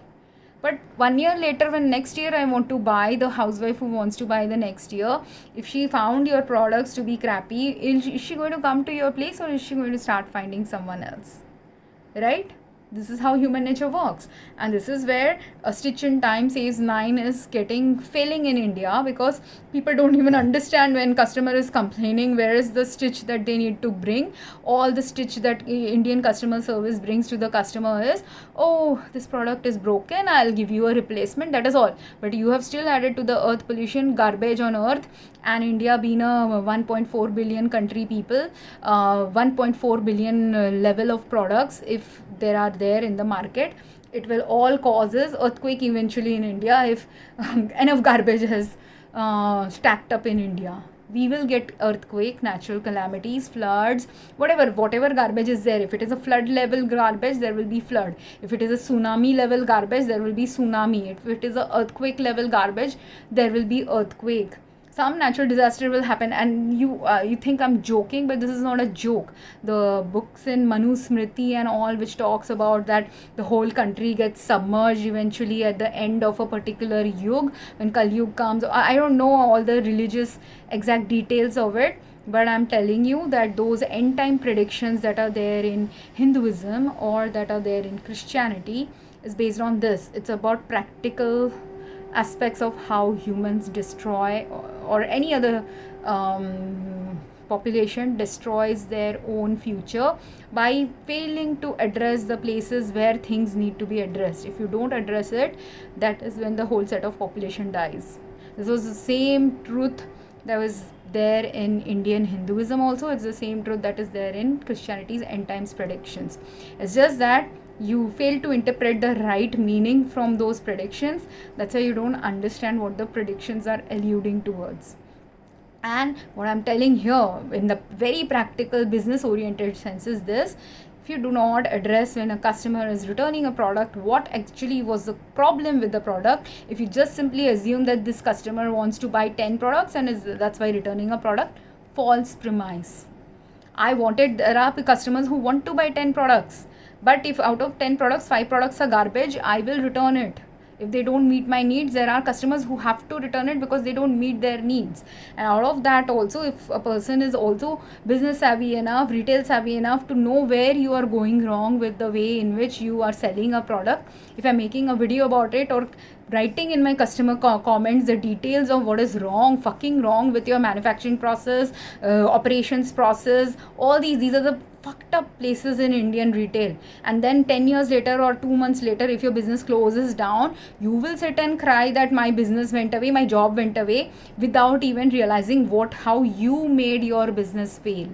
But 1 year later, when next year I want to buy, the housewife who wants to buy the next year, if she found your products to be crappy, is she going to come to your place, or is she going to start finding someone else? Right? This is how human nature works. And this is where a stitch in time saves 9 is failing in India, because people don't even understand when customer is complaining where is the stitch that they need to bring. All the stitch that Indian customer service brings to the customer is, oh, this product is broken, I'll give you a replacement, that is all. But you have still added to the earth pollution, garbage on earth. And India being a 1.4 billion country people, 1.4 billion level of products, if there are there in the market, it will all causes earthquake eventually in India if enough garbage has stacked up in India. We will get earthquake, natural calamities, floods, whatever garbage is there. If it is a flood level garbage, there will be flood. If it is a tsunami level garbage, there will be tsunami. If it is a earthquake level garbage, there will be earthquake. Some natural disaster will happen. And you think I'm joking, but this is not a joke. The books in Manu Smriti and all, which talks about that the whole country gets submerged eventually at the end of a particular yug, when Kal Yug comes. I don't know all the religious exact details of it, but I'm telling you that those end time predictions that are there in Hinduism or that are there in Christianity is based on this. It's about practical aspects of how humans destroy, or any other population destroys their own future by failing to address the places where things need to be addressed. If you don't address it, that is when the whole set of population dies. This was the same truth that was there in Indian Hinduism also. It's the same truth that is there in Christianity's end times predictions. It's just that you fail to interpret the right meaning from those predictions. That's why you don't understand what the predictions are alluding towards. And what I'm telling here in the very practical business oriented sense is this: If you do not address when a customer is returning a product, what actually was the problem with the product, if you just simply assume that this customer wants to buy 10 products and that's why returning a product, false premise. There are customers who want to buy 10 products, but if out of 10 products 5 products are garbage, I will return it. If they don't meet my needs, there are customers who have to return it because they don't meet their needs. And out of that also, if a person is also business savvy enough, retail savvy enough to know where you are going wrong with the way in which you are selling a product, if I'm making a video about it or writing in my customer comments the details of what is fucking wrong with your manufacturing process, operations process, all these are the fucked up places in Indian retail. And then 10 years later or 2 months later, if your business closes down, you will sit and cry that my business went away, my job went away, without even realizing how you made your business fail.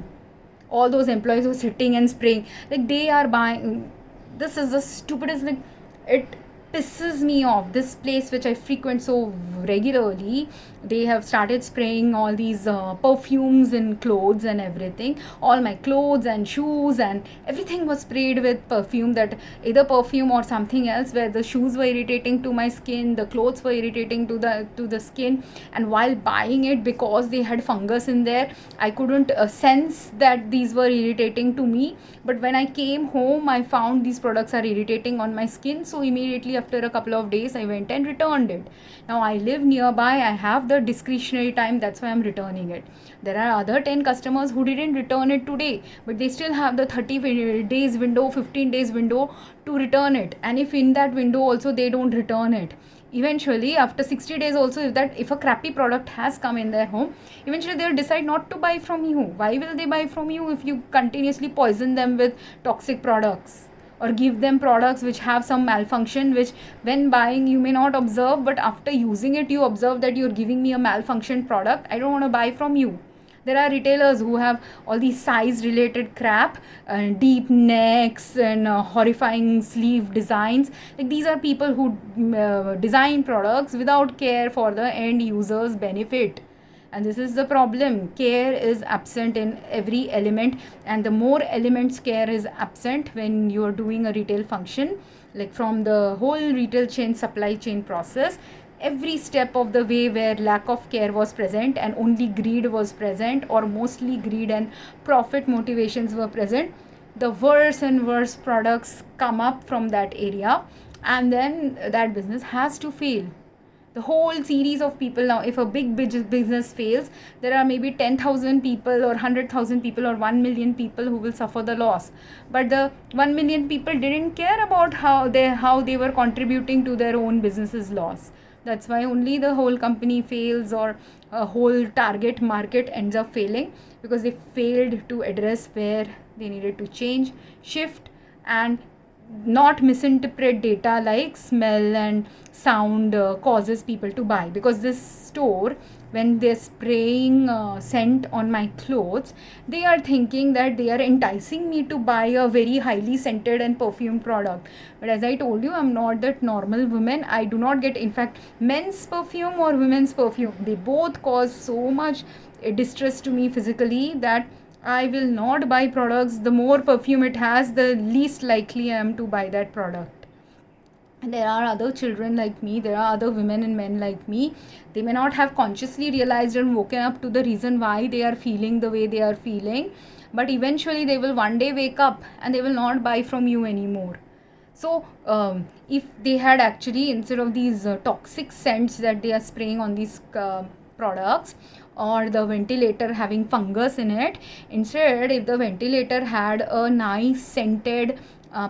All those employees who are sitting and spraying, like they are buying, this is the stupidest thing. It pisses me off. This place which I frequent so regularly, they have started spraying all these perfumes in clothes and everything. All my clothes and shoes and everything was sprayed with perfume, that either perfume or something else, where the shoes were irritating to my skin, the clothes were irritating to the skin. And while buying it, because they had fungus in there, I couldn't sense that these were irritating to me. But when I came home, I found these products are irritating on my skin, so immediately after a couple of days I went and returned it. Now I live nearby, I have the discretionary time, that's why I'm returning it. There are other 10 customers who didn't return it today, but they still have the 30 days window, 15 days window to return it. And if in that window also they don't return it, eventually after 60 days also, if a crappy product has come in their home, eventually they'll decide not to buy from you. Why will they buy from you if you continuously poison them with toxic products, or give them products which have some malfunction, which when buying you may not observe, but after using it you observe that you're giving me a malfunctioned product? I don't want to buy from you. There are retailers who have all these size related crap, deep necks and horrifying sleeve designs. Like these are people who design products without care for the end user's benefit. And this is the problem. Care is absent in every element, and the more elements care is absent when you are doing a retail function, like from the whole retail chain, supply chain process, every step of the way where lack of care was present and only greed was present, or mostly greed and profit motivations were present, the worse and worse products come up from that area, and then that business has to fail. The whole series of people, now if a big business fails, there are maybe 10,000 people or 100,000 people or 1 million people who will suffer the loss, but the 1 million people didn't care about how they were contributing to their own business's loss. That's why only the whole company fails, or a whole target market ends up failing, because they failed to address where they needed to change, shift, and not misinterpret data like smell and sound causes people to buy. Because this store, when they're spraying scent on my clothes, they are thinking that they are enticing me to buy a very highly scented and perfumed product. But as I told you, I'm not that normal woman. I do not get, in fact, men's perfume or women's perfume, they both cause so much distress to me physically that I will not buy products. The more perfume it has, the least likely I am to buy that product. And there are other children like me, there are other women and men like me. They may not have consciously realized and woken up to the reason why they are feeling the way they are feeling, but eventually they will one day wake up and they will not buy from you anymore. So if they had actually, instead of these toxic scents that they are spraying on these products, or the ventilator having fungus in it, instead if the ventilator had a nice scented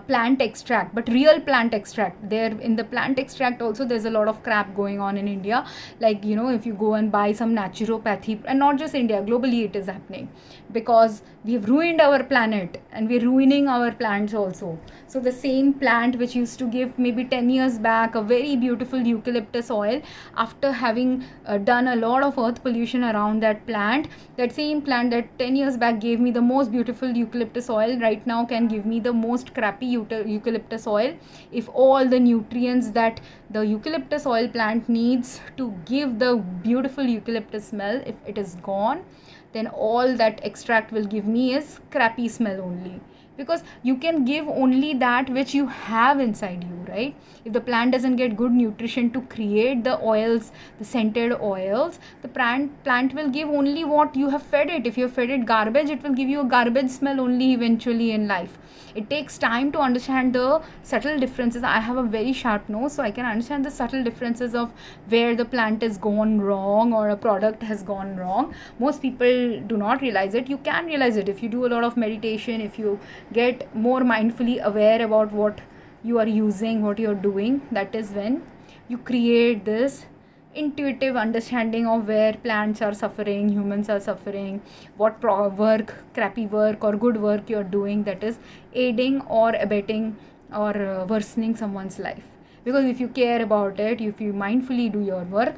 plant extract, but real plant extract, there in the plant extract also there's a lot of crap going on in India. Like, you know, if you go and buy some naturopathy, and not just India, globally it is happening, because we have ruined our planet and we're ruining our plants also. So the same plant which used to give maybe 10 years back a very beautiful eucalyptus oil, after having done a lot of earth pollution around that plant, that same plant that 10 years back gave me the most beautiful eucalyptus oil, right now can give me the most crappy eucalyptus oil. If all the nutrients that the eucalyptus oil plant needs to give the beautiful eucalyptus smell, if it is gone, then all that extract will give me is crappy smell only. because you can give only that which you have inside you, right? If the plant doesn't get good nutrition to create the oils, the scented oils, the plant will give only what you have fed it. If you have fed it garbage, it will give you a garbage smell only eventually in life. It takes time to understand the subtle differences. I have a very sharp nose, so I can understand the subtle differences of where the plant is gone wrong or a product has gone wrong. Most people do not realize it. You can realize it if you do a lot of meditation, if you get more mindfully aware about what you are using, what you are doing. That is when you create this intuitive understanding of where plants are suffering, humans are suffering, what crappy work or good work you are doing that is aiding or abetting or worsening someone's life. Because if you care about it, if you mindfully do your work,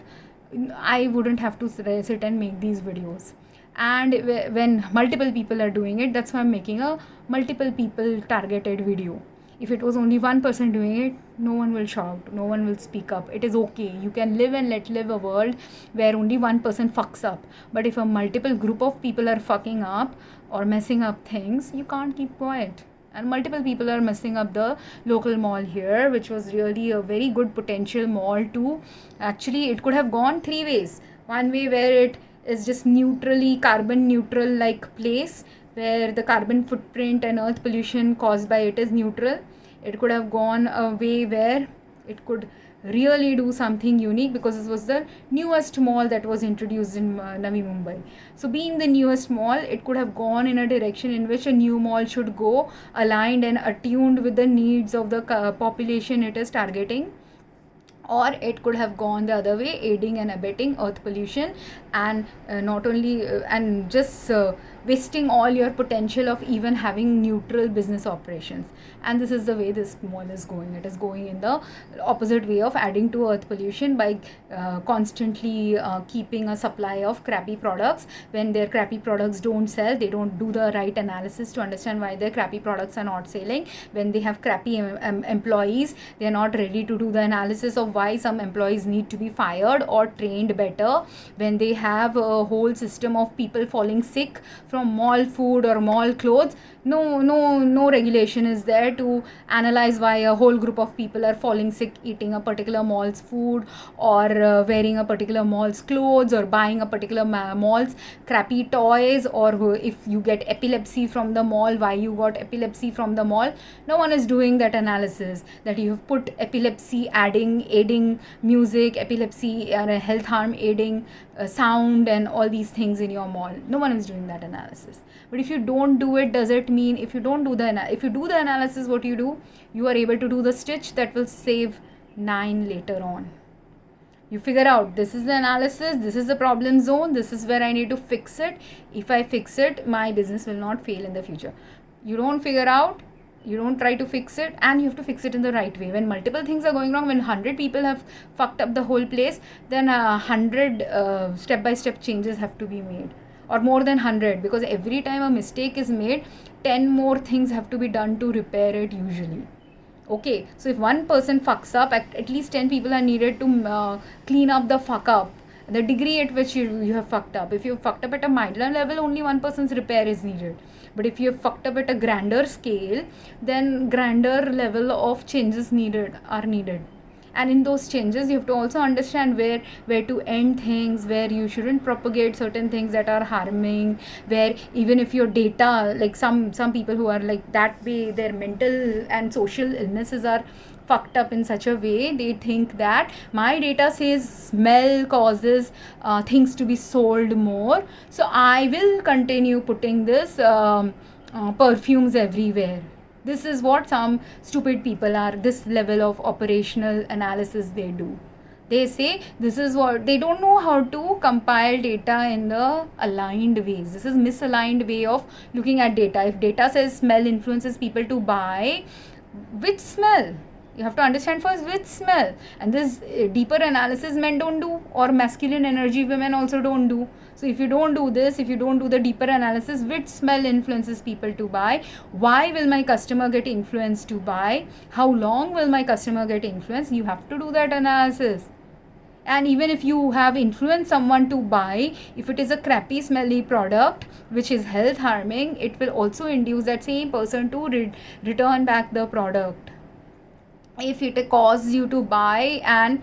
I wouldn't have to sit and make these videos. And when multiple people are doing it, that's why I'm making a multiple people targeted video. If it was only one person doing it, no one will shout, no one will speak up. It is okay. You can live and let live a world where only one person fucks up. But if a multiple group of people are fucking up or messing up things, you can't keep quiet. And multiple people are messing up the local mall here, which was really a very good potential mall to actually, it could have gone three ways. One way where it is just carbon neutral like place, where the carbon footprint and earth pollution caused by it is neutral. It could have gone a way where it could really do something unique, because this was the newest mall that was introduced in Navi Mumbai. So being the newest mall, it could have gone in a direction in which a new mall should go, aligned and attuned with the needs of the population it is targeting. Or it could have gone the other way, aiding and abetting earth pollution, and not only and just wasting all your potential of even having neutral business operations. And this is the way this mall is going. It is going in the opposite way of adding to earth pollution by constantly keeping a supply of crappy products. When their crappy products don't sell, they don't do the right analysis to understand why their crappy products are not selling. When they have crappy employees, they are not ready to do the analysis of why some employees need to be fired or trained better. When they have a whole system of people falling sick from mall food or mall clothes, no regulation is there to analyze why a whole group of people are falling sick eating a particular mall's food, or wearing a particular mall's clothes, or buying a particular mall's crappy toys, or if you get epilepsy from the mall, why you got epilepsy from the mall. No one is doing that analysis, that you have put epilepsy aiding music, epilepsy and health harm aiding sound and all these things in your mall. No one is doing that analysis. But if you don't do it, does it mean if you do the analysis, what you are able to do the stitch that will save 9 later on. You figure out, this is the analysis, this is the problem zone, this is where I need to fix it. If I fix it, my business will not fail in the future. You don't figure out, you don't try to fix it, and you have to fix it in the right way. When multiple things are going wrong, when 100 people have fucked up the whole place, then 100 step-by-step changes have to be made, or more than 100, because every time a mistake is made, 10 more things have to be done to repair it usually. Okay, so if one person fucks up, at least 10 people are needed to clean up the fuck up, the degree at which you have fucked up. If you have fucked up at a minor level, only one person's repair is needed. But if you have fucked up at a grander scale, then grander level of changes are needed. And in those changes, you have to also understand where to end things, where you shouldn't propagate certain things that are harming, where even if your data, like some people who are like that way, their mental and social illnesses are fucked up in such a way, they think that my data says smell causes things to be sold more, so I will continue putting this perfumes everywhere. This is what some stupid people are, this level of operational analysis they do. They say this is what, they don't know how to compile data in the aligned ways. This is misaligned way of looking at data. If data says smell influences people to buy, which smell? You have to understand first which smell. And this deeper analysis men don't do, or masculine energy women also don't do. So if you don't do this, if you don't do the deeper analysis, which smell influences people to buy, why will my customer get influenced to buy, how long will my customer get influenced, you have to do that analysis. And even if you have influenced someone to buy, if it is a crappy smelly product which is health harming, it will also induce that same person to return back the product. If it causes you to buy and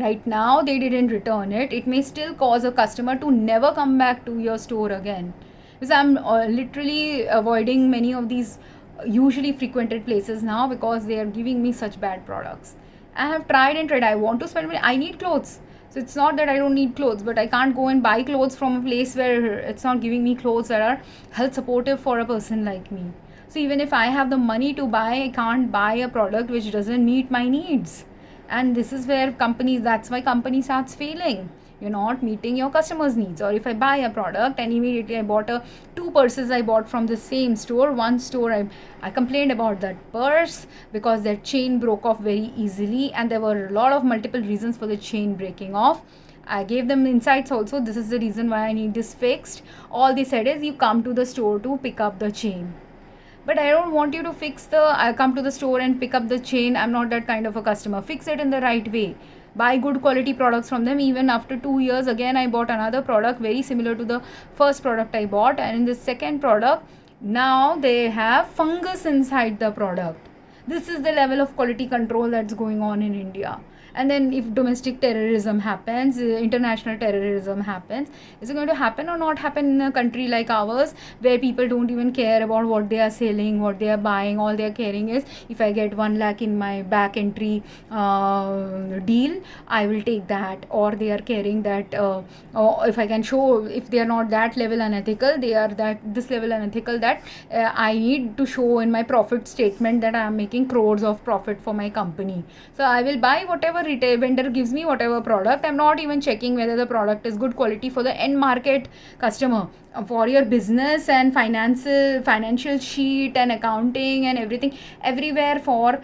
right now they didn't return it, it may still cause a customer to never come back to your store again. Because I'm literally avoiding many of these usually frequented places now because they are giving me such bad products. I have tried and tried. I want to spend money. I need clothes. So it's not that I don't need clothes, but I can't go and buy clothes from a place where it's not giving me clothes that are health supportive for a person like me. So even if I have the money to buy, I can't buy a product which doesn't meet my needs. And this is where that's why company starts failing. You're not meeting your customers' needs. Or if I buy a product and immediately I bought two purses I bought from the same store. One store I complained about that purse because their chain broke off very easily, and there were a lot of multiple reasons for the chain breaking off. I gave them insights also. This is the reason why I need this fixed. All they said is you come to the store to pick up the chain. But I don't want you to I come to the store and pick up the chain. I'm not that kind of a customer. Fix it in the right way. Buy good quality products from them. Even after 2 years, again, I bought another product very similar to the first product I bought. And in the second product, now they have fungus inside the product. This is the level of quality control that's going on in India. And then if domestic terrorism happens, international terrorism happens, is it going to happen or not happen in a country like ours where people don't even care about what they are selling, what they are buying? All they are caring is if I get 1 lakh in my back entry deal, I will take that. Or they are caring that or if I can show, if they are not that level unethical, they are this level unethical that I need to show in my profit statement that I am making crores of profit for my company. So I will buy whatever retail vendor gives me, whatever product. I'm not even checking whether the product is good quality for the end market customer. For your business and financial sheet and accounting and everything, everywhere for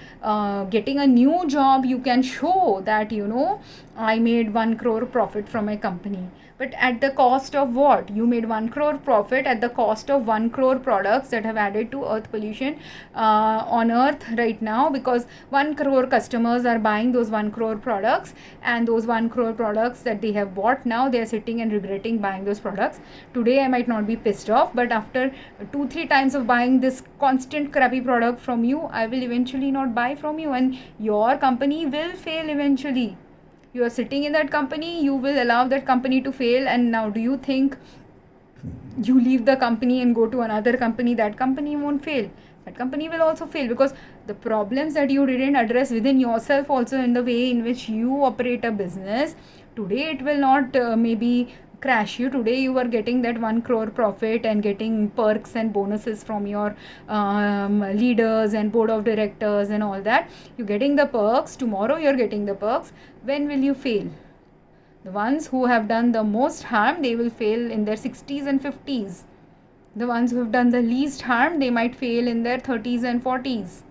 getting a new job, you can show that I made 1 crore profit from my company. But at the cost of what? You made 1 crore profit at the cost of 1 crore products that have added to earth pollution on earth right now, because 1 crore customers are buying those 1 crore products, and those 1 crore products that they have bought, now they are sitting and regretting buying those products. Today I might not be pissed off, but after 2-3 times of buying this constant crappy product from you, I will eventually not buy from you, and your company will fail eventually. You are sitting in that company, you will allow that company to fail, and now do you think you leave the company and go to another company, that company won't fail? That company will also fail, because the problems that you didn't address within yourself also in the way in which you operate a business, today it will not maybe crash you. Today you are getting that 1 crore profit and getting perks and bonuses from your leaders and board of directors and all that. You're getting the perks. Tomorrow you're getting the perks. When will you fail? The ones who have done the most harm, they will fail in their 60s and 50s. The ones who have done the least harm, they might fail in their 30s and 40s.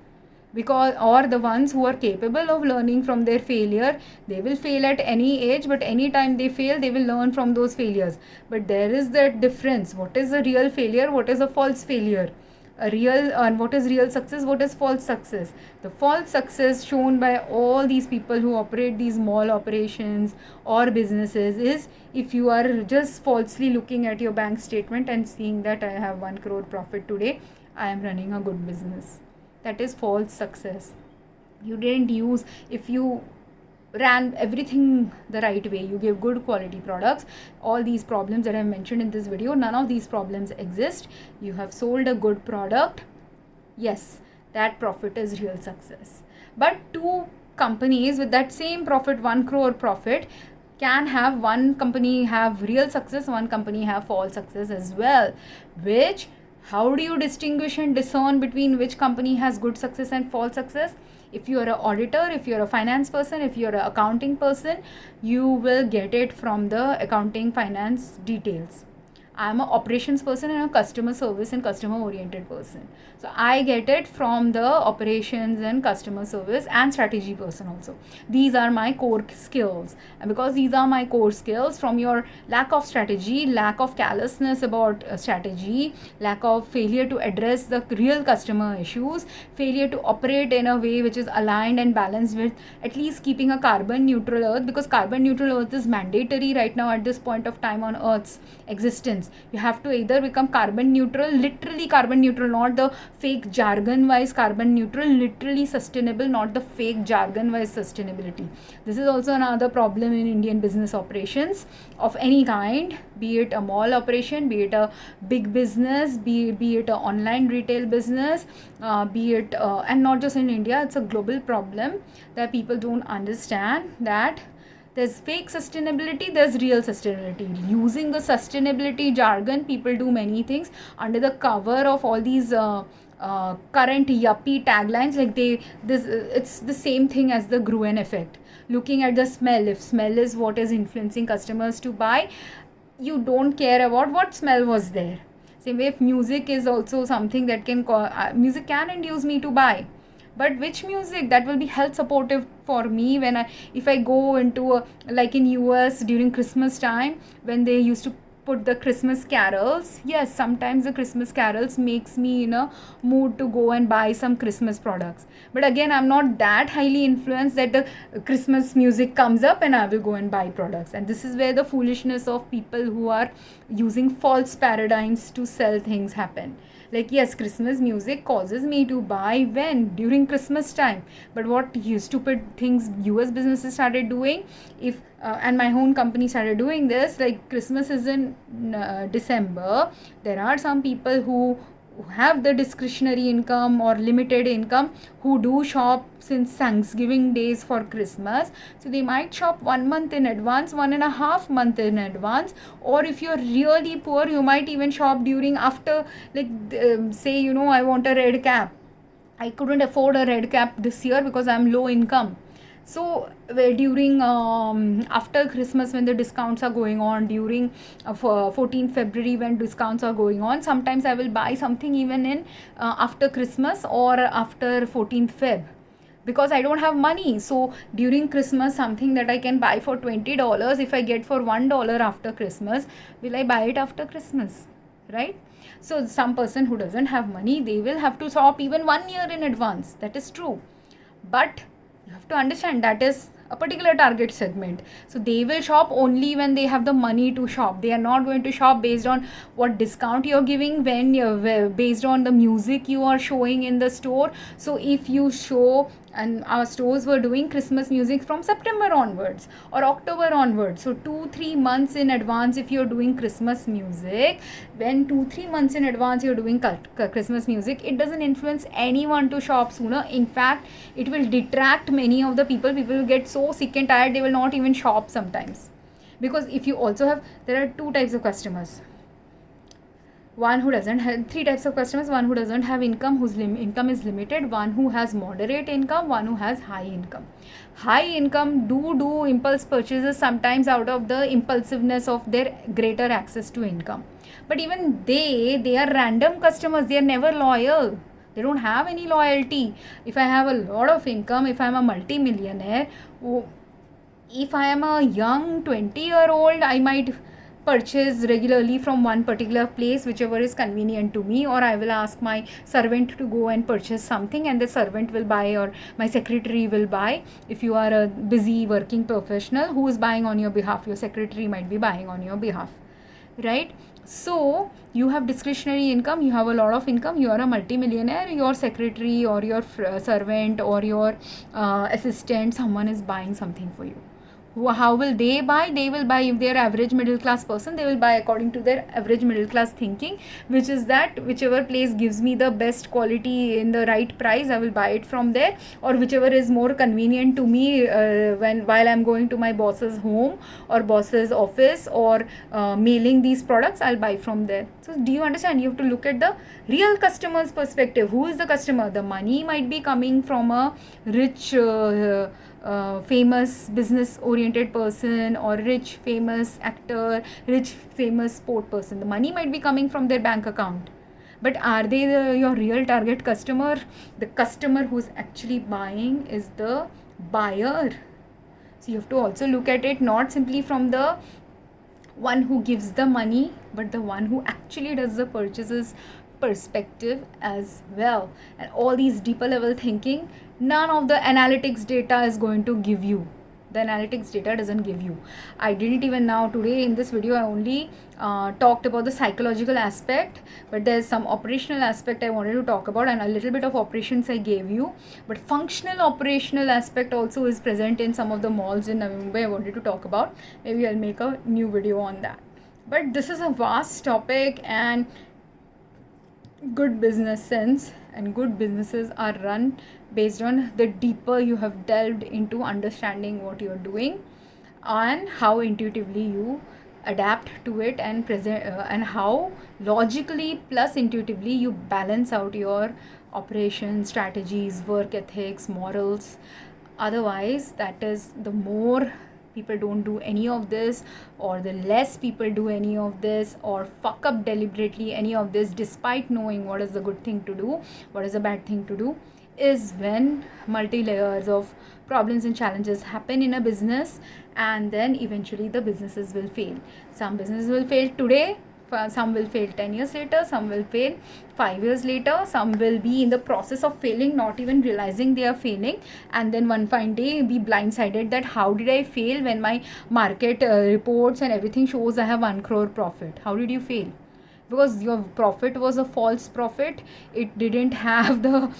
Or the ones who are capable of learning from their failure, they will fail at any age, but any time they fail, they will learn from those failures. But there is that difference. What is a real failure? What is a false failure? What is real success? What is false success? The false success shown by all these people who operate these small operations or businesses is if you are just falsely looking at your bank statement and seeing that I have 1 crore profit today, I am running a good business. That is false success. You didn't use, if you ran everything the right way, you gave good quality products, all these problems that I have mentioned in this video, none of these problems exist. You have sold a good product. Yes, that profit is real success. But two companies with that same profit, 1 crore profit, can have one company have real success, one company have false success as well. How do you distinguish and discern between which company has good success and false success? If you are an auditor, if you are a finance person, if you are an accounting person, you will get it from the accounting finance details. I'm an operations person and a customer service and customer oriented person. So I get it from the operations and customer service and strategy person also. These are my core skills. And because these are my core skills, from your lack of strategy, lack of callousness about strategy, lack of failure to address the real customer issues, failure to operate in a way which is aligned and balanced with at least keeping a carbon neutral earth, because carbon neutral earth is mandatory right now at this point of time on earth's existence. You have to either become carbon neutral, literally carbon neutral, not the fake jargon wise carbon neutral, literally sustainable, not the fake jargon wise sustainability. This is also another problem in Indian business operations of any kind, be it a mall operation, be it a big business, be it an online retail business, be it and not just in India, it's a global problem that people don't understand that there's fake sustainability, there's real sustainability. Using the sustainability jargon, people do many things under the cover of all these current yuppie taglines. Like it's the same thing as the Gruen effect. Looking at the smell, if smell is what is influencing customers to buy, you don't care about what smell was there. Same way, if music is also something that can music can induce me to buy, but which music that will be health supportive for me when if I go into like in US during Christmas time when they used to put the Christmas carols. Yes, sometimes the Christmas carols makes me in a mood to go and buy some Christmas products. But again, I'm not that highly influenced that the Christmas music comes up and I will go and buy products. And this is where the foolishness of people who are using false paradigms to sell things happen. Like, yes, Christmas music causes me to buy when? During Christmas time. But what stupid things US businesses started doing, if and my own company started doing this, like Christmas is in December, there are some people who have the discretionary income or limited income who do shop since Thanksgiving days for Christmas. So they might shop 1 month in advance, 1.5 month in advance, or if you're really poor, you might even shop during after, like say, I want a red cap. I couldn't afford a red cap this year because I'm low income. So during after Christmas when the discounts are going on, during 14th February when discounts are going on, sometimes I will buy something even in after Christmas or after 14th Feb, because I don't have money. So during Christmas, something that I can buy for $20, if I get for $1 after Christmas, will I buy it after Christmas, right? So some person who doesn't have money, they will have to shop even 1 year in advance. That is true. But you have to understand that is a particular target segment. So they will shop only when they have the money to shop. They are not going to shop based on what discount you're giving, when you're based on the music you are showing in the store. So if you show, and our stores were doing Christmas music from September onwards or October onwards, so 2-3 months in advance if you're doing Christmas music, when 2-3 months in advance you're doing Christmas music, it doesn't influence anyone to shop sooner. In fact, it will detract many of the people will get so sick and tired, they will not even shop sometimes. Because if you also have, there are 2 types of customers. One who doesn't have, 3 types of customers. One who doesn't have income, whose income is limited. One who has moderate income. One who has high income. High income do impulse purchases sometimes out of the impulsiveness of their greater access to income. But even they are random customers. They are never loyal. They don't have any loyalty. If I have a lot of income, if I am a multi-millionaire, if I am a young 20-year-old, I might purchase regularly from one particular place, whichever is convenient to me, or I will ask my servant to go and purchase something and the servant will buy, or my secretary will buy. If you are a busy working professional, who is buying on your behalf? Your secretary might be buying on your behalf, right? So you have discretionary income, you have a lot of income, you are a multi-millionaire, your secretary or your servant or your assistant, someone is buying something for you. How will they buy? They will buy, if they are average middle class person, they will buy according to their average middle class thinking, which is that whichever place gives me the best quality in the right price, I will buy it from there, or whichever is more convenient to me while I'm going to my boss's home or boss's office or mailing these products, I'll buy from there. So do you understand? You have to look at the real customer's perspective. Who is the customer? The money might be coming from a rich famous business oriented person or rich famous actor, rich famous sport person. The money might be coming from their bank account, but are they your real target customer? The customer who's actually buying is the buyer. So you have to also look at it not simply from the one who gives the money, but the one who actually does the purchases perspective as well. And all these deeper level thinking, none of the analytics data is going to give you. The analytics data doesn't give you. I didn't even now today in this video I only talked about the psychological aspect, but there's some operational aspect I wanted to talk about, and a little bit of operations I gave you, but functional operational aspect also is present in some of the malls in Navi Mumbai I wanted to talk about. Maybe I'll make a new video on that. But this is a vast topic, and good business sense and good businesses are run based on the deeper you have delved into understanding what you're doing and how intuitively you adapt to it and present and how logically plus intuitively you balance out your operations, strategies, work ethics, morals. Otherwise, that is, the more people don't do any of this, or the less people do any of this, or fuck up deliberately any of this despite knowing what is the good thing to do, what is the bad thing to do, is when multi-layers of problems and challenges happen in a business, and then eventually the businesses will fail. Some businesses will fail today, some will fail 10 years later, some will fail 5 years later, some will be in the process of failing, not even realizing they are failing, and then one fine day be blindsided that how did I fail when my market reports and everything shows I have 1 crore profit. How did you fail? Because your profit was a false profit. It didn't have the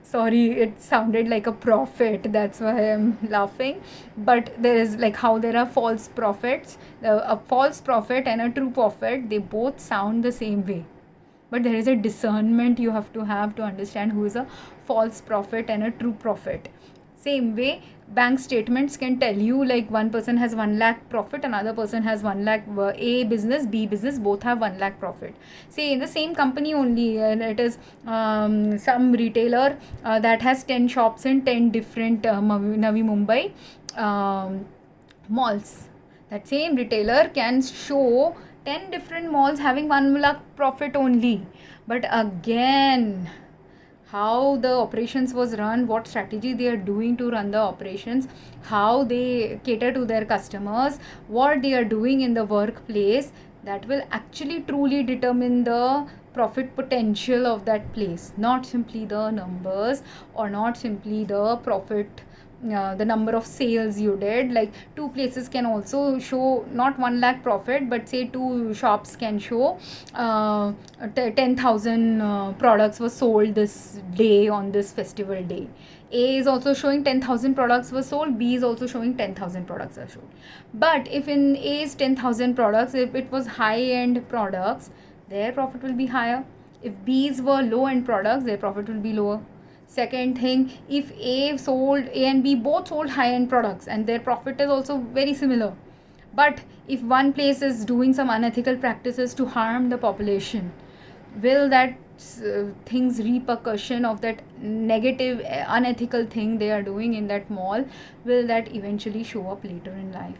sorry, it sounded like a profit, that's why I'm laughing. But there is like how there are false profits, a false profit and a true profit, they both sound the same way, but there is a discernment you have to understand who is a false profit and a true profit. Same way, bank statements can tell you like one person has 1 lakh profit, another person has 1 lakh, A business, B business, both have 1 lakh profit. Say in the same company only, and it is some retailer that has 10 shops in 10 different Navi Mumbai malls. That same retailer can show 10 different malls having 1 lakh profit only. But again, how the operations was run, what strategy they are doing to run the operations, how they cater to their customers, what they are doing in the workplace, that will actually truly determine the profit potential of that place, not simply the numbers or not simply the profit, the number of sales you did. Like 2 places can also show not 1 lakh profit, but say 2 shops can show 10,000 products were sold this day on this festival day. A is also showing 10,000 products were sold, B is also showing 10,000 products are sold. But if in A's 10,000 products, if it was high-end products, their profit will be higher. If B's were low-end products, their profit will be lower. Second thing, if A and B both sold high-end products and their profit is also very similar, but if one place is doing some unethical practices to harm the population, will that things repercussion of that negative unethical thing they are doing in that mall, will that eventually show up later in life?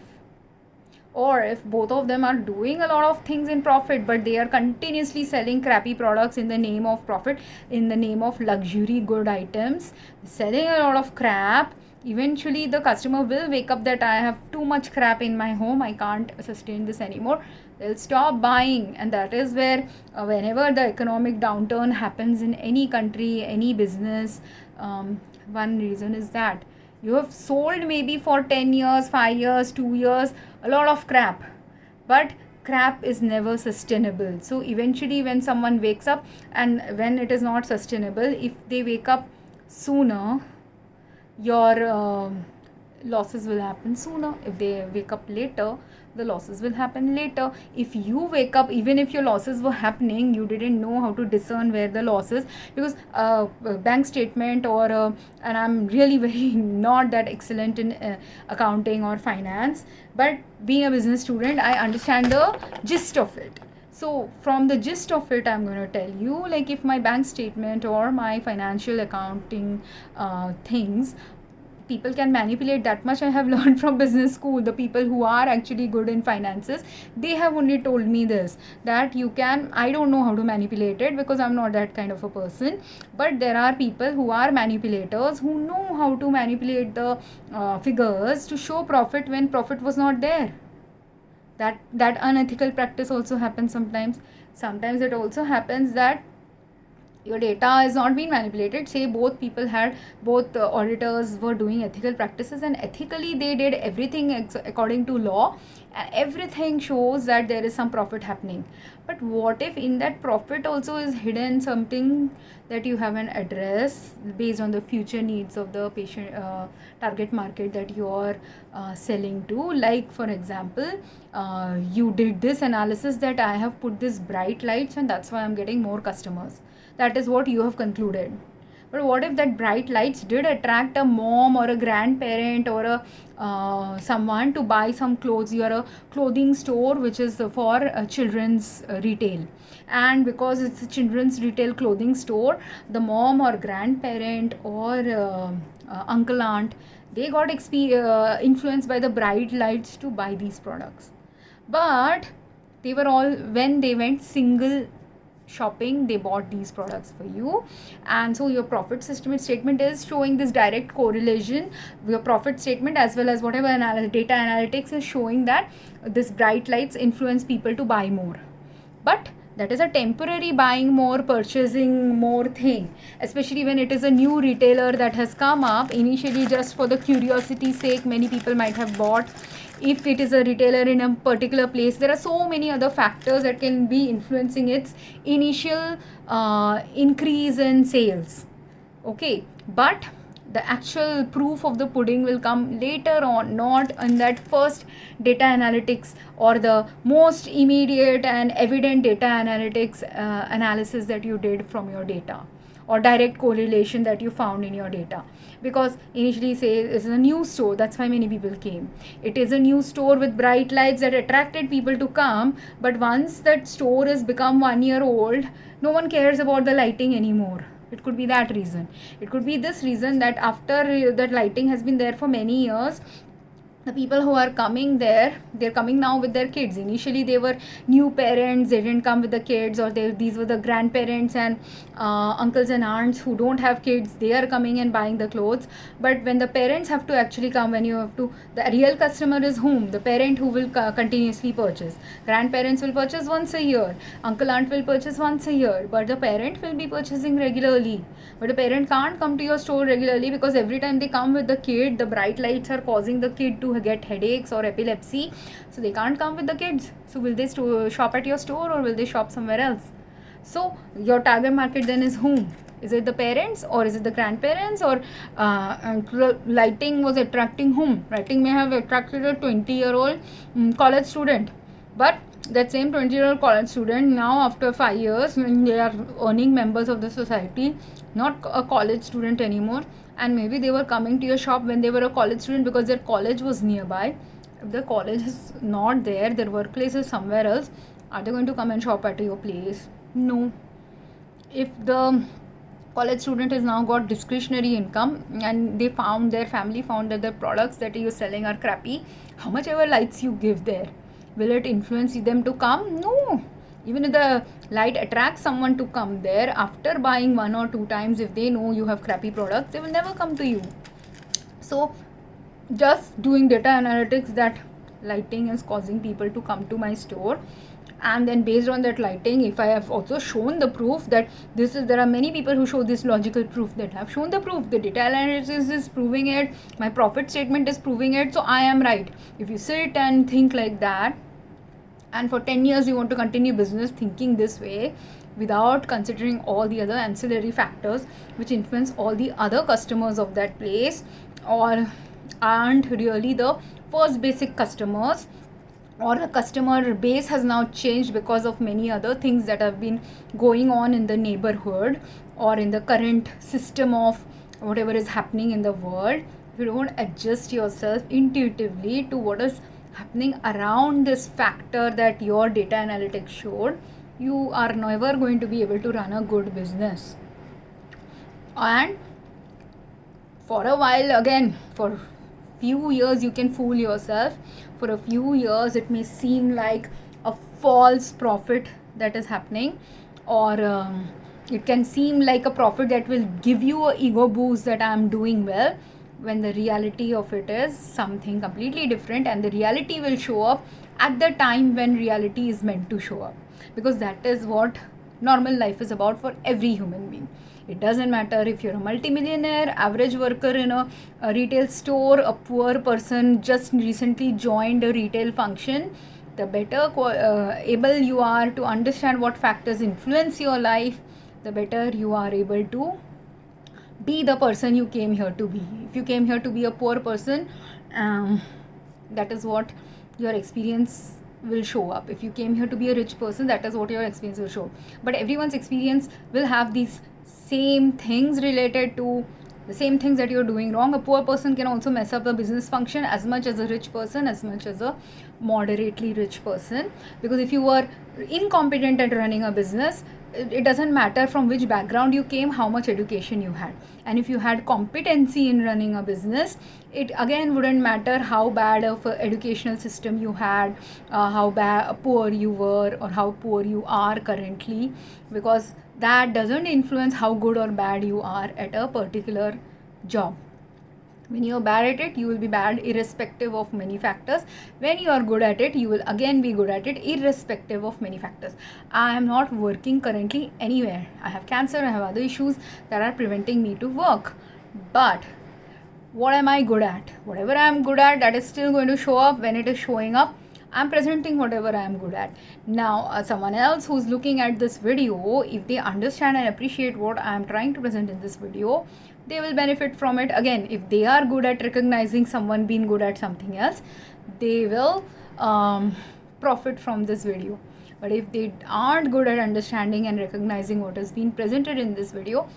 Or if both of them are doing a lot of things in profit, but they are continuously selling crappy products in the name of profit, in the name of luxury good items, selling a lot of crap, eventually the customer will wake up that I have too much crap in my home, I can't sustain this anymore. They'll stop buying. And that is where whenever the economic downturn happens in any country, any business, one reason is that you have sold maybe for 10 years, 5 years, 2 years, a lot of crap. But crap is never sustainable. So eventually when someone wakes up, and when it is not sustainable, if they wake up sooner, your losses will happen sooner. If they wake up later, the losses will happen later. If you wake up, even if your losses were happening, you didn't know how to discern where the losses, because a bank statement or and I'm really very not that excellent in accounting or finance, but being a business student, I understand the gist of it. So from the gist of it, I'm going to tell you, like if my bank statement or my financial accounting things people can manipulate that much I have learned from business school. The people who are actually good in finances, they have only told me this, that you can, I don't know how to manipulate it because I'm not that kind of a person, but there are people who are manipulators who know how to manipulate the figures to show profit when profit was not there. That unethical practice also happens sometimes it also happens that your data is not being manipulated. Say both auditors were doing ethical practices, and ethically they did everything according to law, and everything shows that there is some profit happening. But what if in that profit also is hidden something that you haven't addressed based on the future needs of the patient target market that you are selling to? Like for example, you did this analysis that I have put this bright lights and that's why I'm getting more customers. That is what you have concluded. But what if that bright lights did attract a mom or a grandparent or a someone to buy some clothes? You are a clothing store which is for children's retail, and because it's a children's retail clothing store, the mom or grandparent or uncle aunt, they got influenced by the bright lights to buy these products. But they were all, when they went single shopping, they bought these products for you, and so your profit statement is showing this direct correlation. Your profit statement as well as whatever data analytics is showing that this bright lights influence people to buy more. But that is a temporary buying more, purchasing more thing, especially when it is a new retailer that has come up. Initially just for the curiosity's sake, many people might have bought. If it is a retailer in a particular place, there are so many other factors that can be influencing its initial increase in sales. Okay, but the actual proof of the pudding will come later on, not in that first data analytics or the most immediate and evident data analytics analysis that you did from your data, or direct correlation that you found in your data. Because initially, say it's a new store, that's why many people came. It is a new store with bright lights that attracted people to come, but once that store has become 1 year old, no one cares about the lighting anymore. It could be that reason. It could be this reason that after that lighting has been there for many years, the people who are coming there, they're coming now with their kids. Initially they were new parents, they didn't come with the kids, or these were the grandparents and uncles and aunts who don't have kids, they are coming and buying the clothes. But when the parents have to actually come, when you have to, the real customer is whom? The parent who will continuously purchase. Grandparents will purchase once a year, uncle aunt will purchase once a year, but the parent will be purchasing regularly. But the parent can't come to your store regularly because every time they come with the kid, the bright lights are causing the kid to get headaches or epilepsy, so they can't come with the kids. So will they shop at your store or will they shop somewhere else? So your target market then is whom? Is it the parents or is it the grandparents? Or lighting was attracting whom? Lighting may have attracted a 20-year-old college student, but that same 20-year-old college student now after 5 years, when they are earning members of the society, not a college student anymore, and maybe they were coming to your shop when they were a college student because their college was nearby. If the college is not there, their workplace is somewhere else, are they going to come and shop at your place? No. If the college student has now got discretionary income and their family found that the products that you're selling are crappy, how much ever lights you give there, will it influence them to come? No. Even if the light attracts someone to come there, after buying 1 or 2 times, if they know you have crappy products, they will never come to you. So just doing data analytics that lighting is causing people to come to my store, and then based on that lighting, if I have also shown the proof that there are many people who show this logical proof, that have shown the proof, the data analysis is proving it, my profit statement is proving it, so I am right. If you sit and think like that, and for 10 years you want to continue business thinking this way without considering all the other ancillary factors which influence all the other customers of that place, or aren't really the first basic customers, or the customer base has now changed because of many other things that have been going on in the neighborhood or in the current system of whatever is happening in the world, if you don't adjust yourself intuitively to what is happening around this factor that your data analytics showed, you are never going to be able to run a good business. And For a while, again, for few years you can fool yourself. For a few years it may seem like a false profit that is happening, or it can seem like a profit that will give you an ego boost that I am doing well, when the reality of it is something completely different, and the reality will show up at the time when reality is meant to show up, because that is what normal life is about for every human being. It doesn't matter if you're a multimillionaire, average worker in a retail store, a poor person just recently joined a retail function. The better able you are to understand what factors influence your life, the better you are able to be the person you came here to be. If you came here to be a poor person, that is what your experience will show up. If you came here to be a rich person, that is what your experience will show. But everyone's experience will have these same things related to the same things that you're doing wrong. A poor person can also mess up a business function as much as a rich person, as much as a moderately rich person. Because if you were incompetent at running a business, it doesn't matter from which background you came, how much education you had. And if you had competency in running a business, it again wouldn't matter how bad of an educational system you had, how poor you were, or how poor you are currently, because that doesn't influence how good or bad you are at a particular job. When you are bad at it, you will be bad irrespective of many factors. When you are good at it, you will again be good at it irrespective of many factors. I am not working currently anywhere. I have cancer, I have other issues that are preventing me to work. But what am I good at? Whatever I am good at, that is still going to show up. When it is showing up, I'm presenting whatever I am good at. Now, someone else who's looking at this video, if they understand and appreciate what I am trying to present in this video, they will benefit from it. Again, if they are good at recognizing someone being good at something else, they will profit from this video. But if they aren't good at understanding and recognizing what has been presented in this video,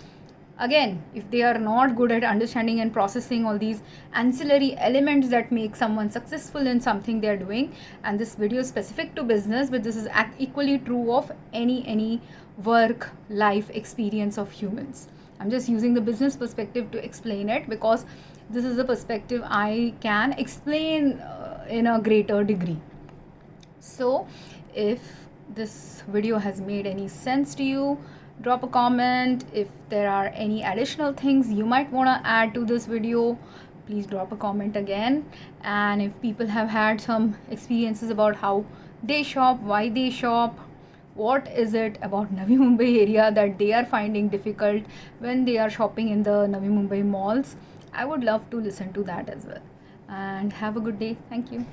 again, if they are not good at understanding and processing all these ancillary elements that make someone successful in something they are doing, and this video is specific to business, but this is equally true of any work life experience of humans. I'm just using the business perspective to explain it, because this is the perspective I can explain in a greater degree. So if this video has made any sense to you, drop a comment. If there are any additional things you might want to add to this video, please drop a comment again. And if people have had some experiences about how they shop, why they shop, what is it about Navi Mumbai area that they are finding difficult when they are shopping in the Navi Mumbai malls, I would love to listen to that as well. And have a good day. Thank you.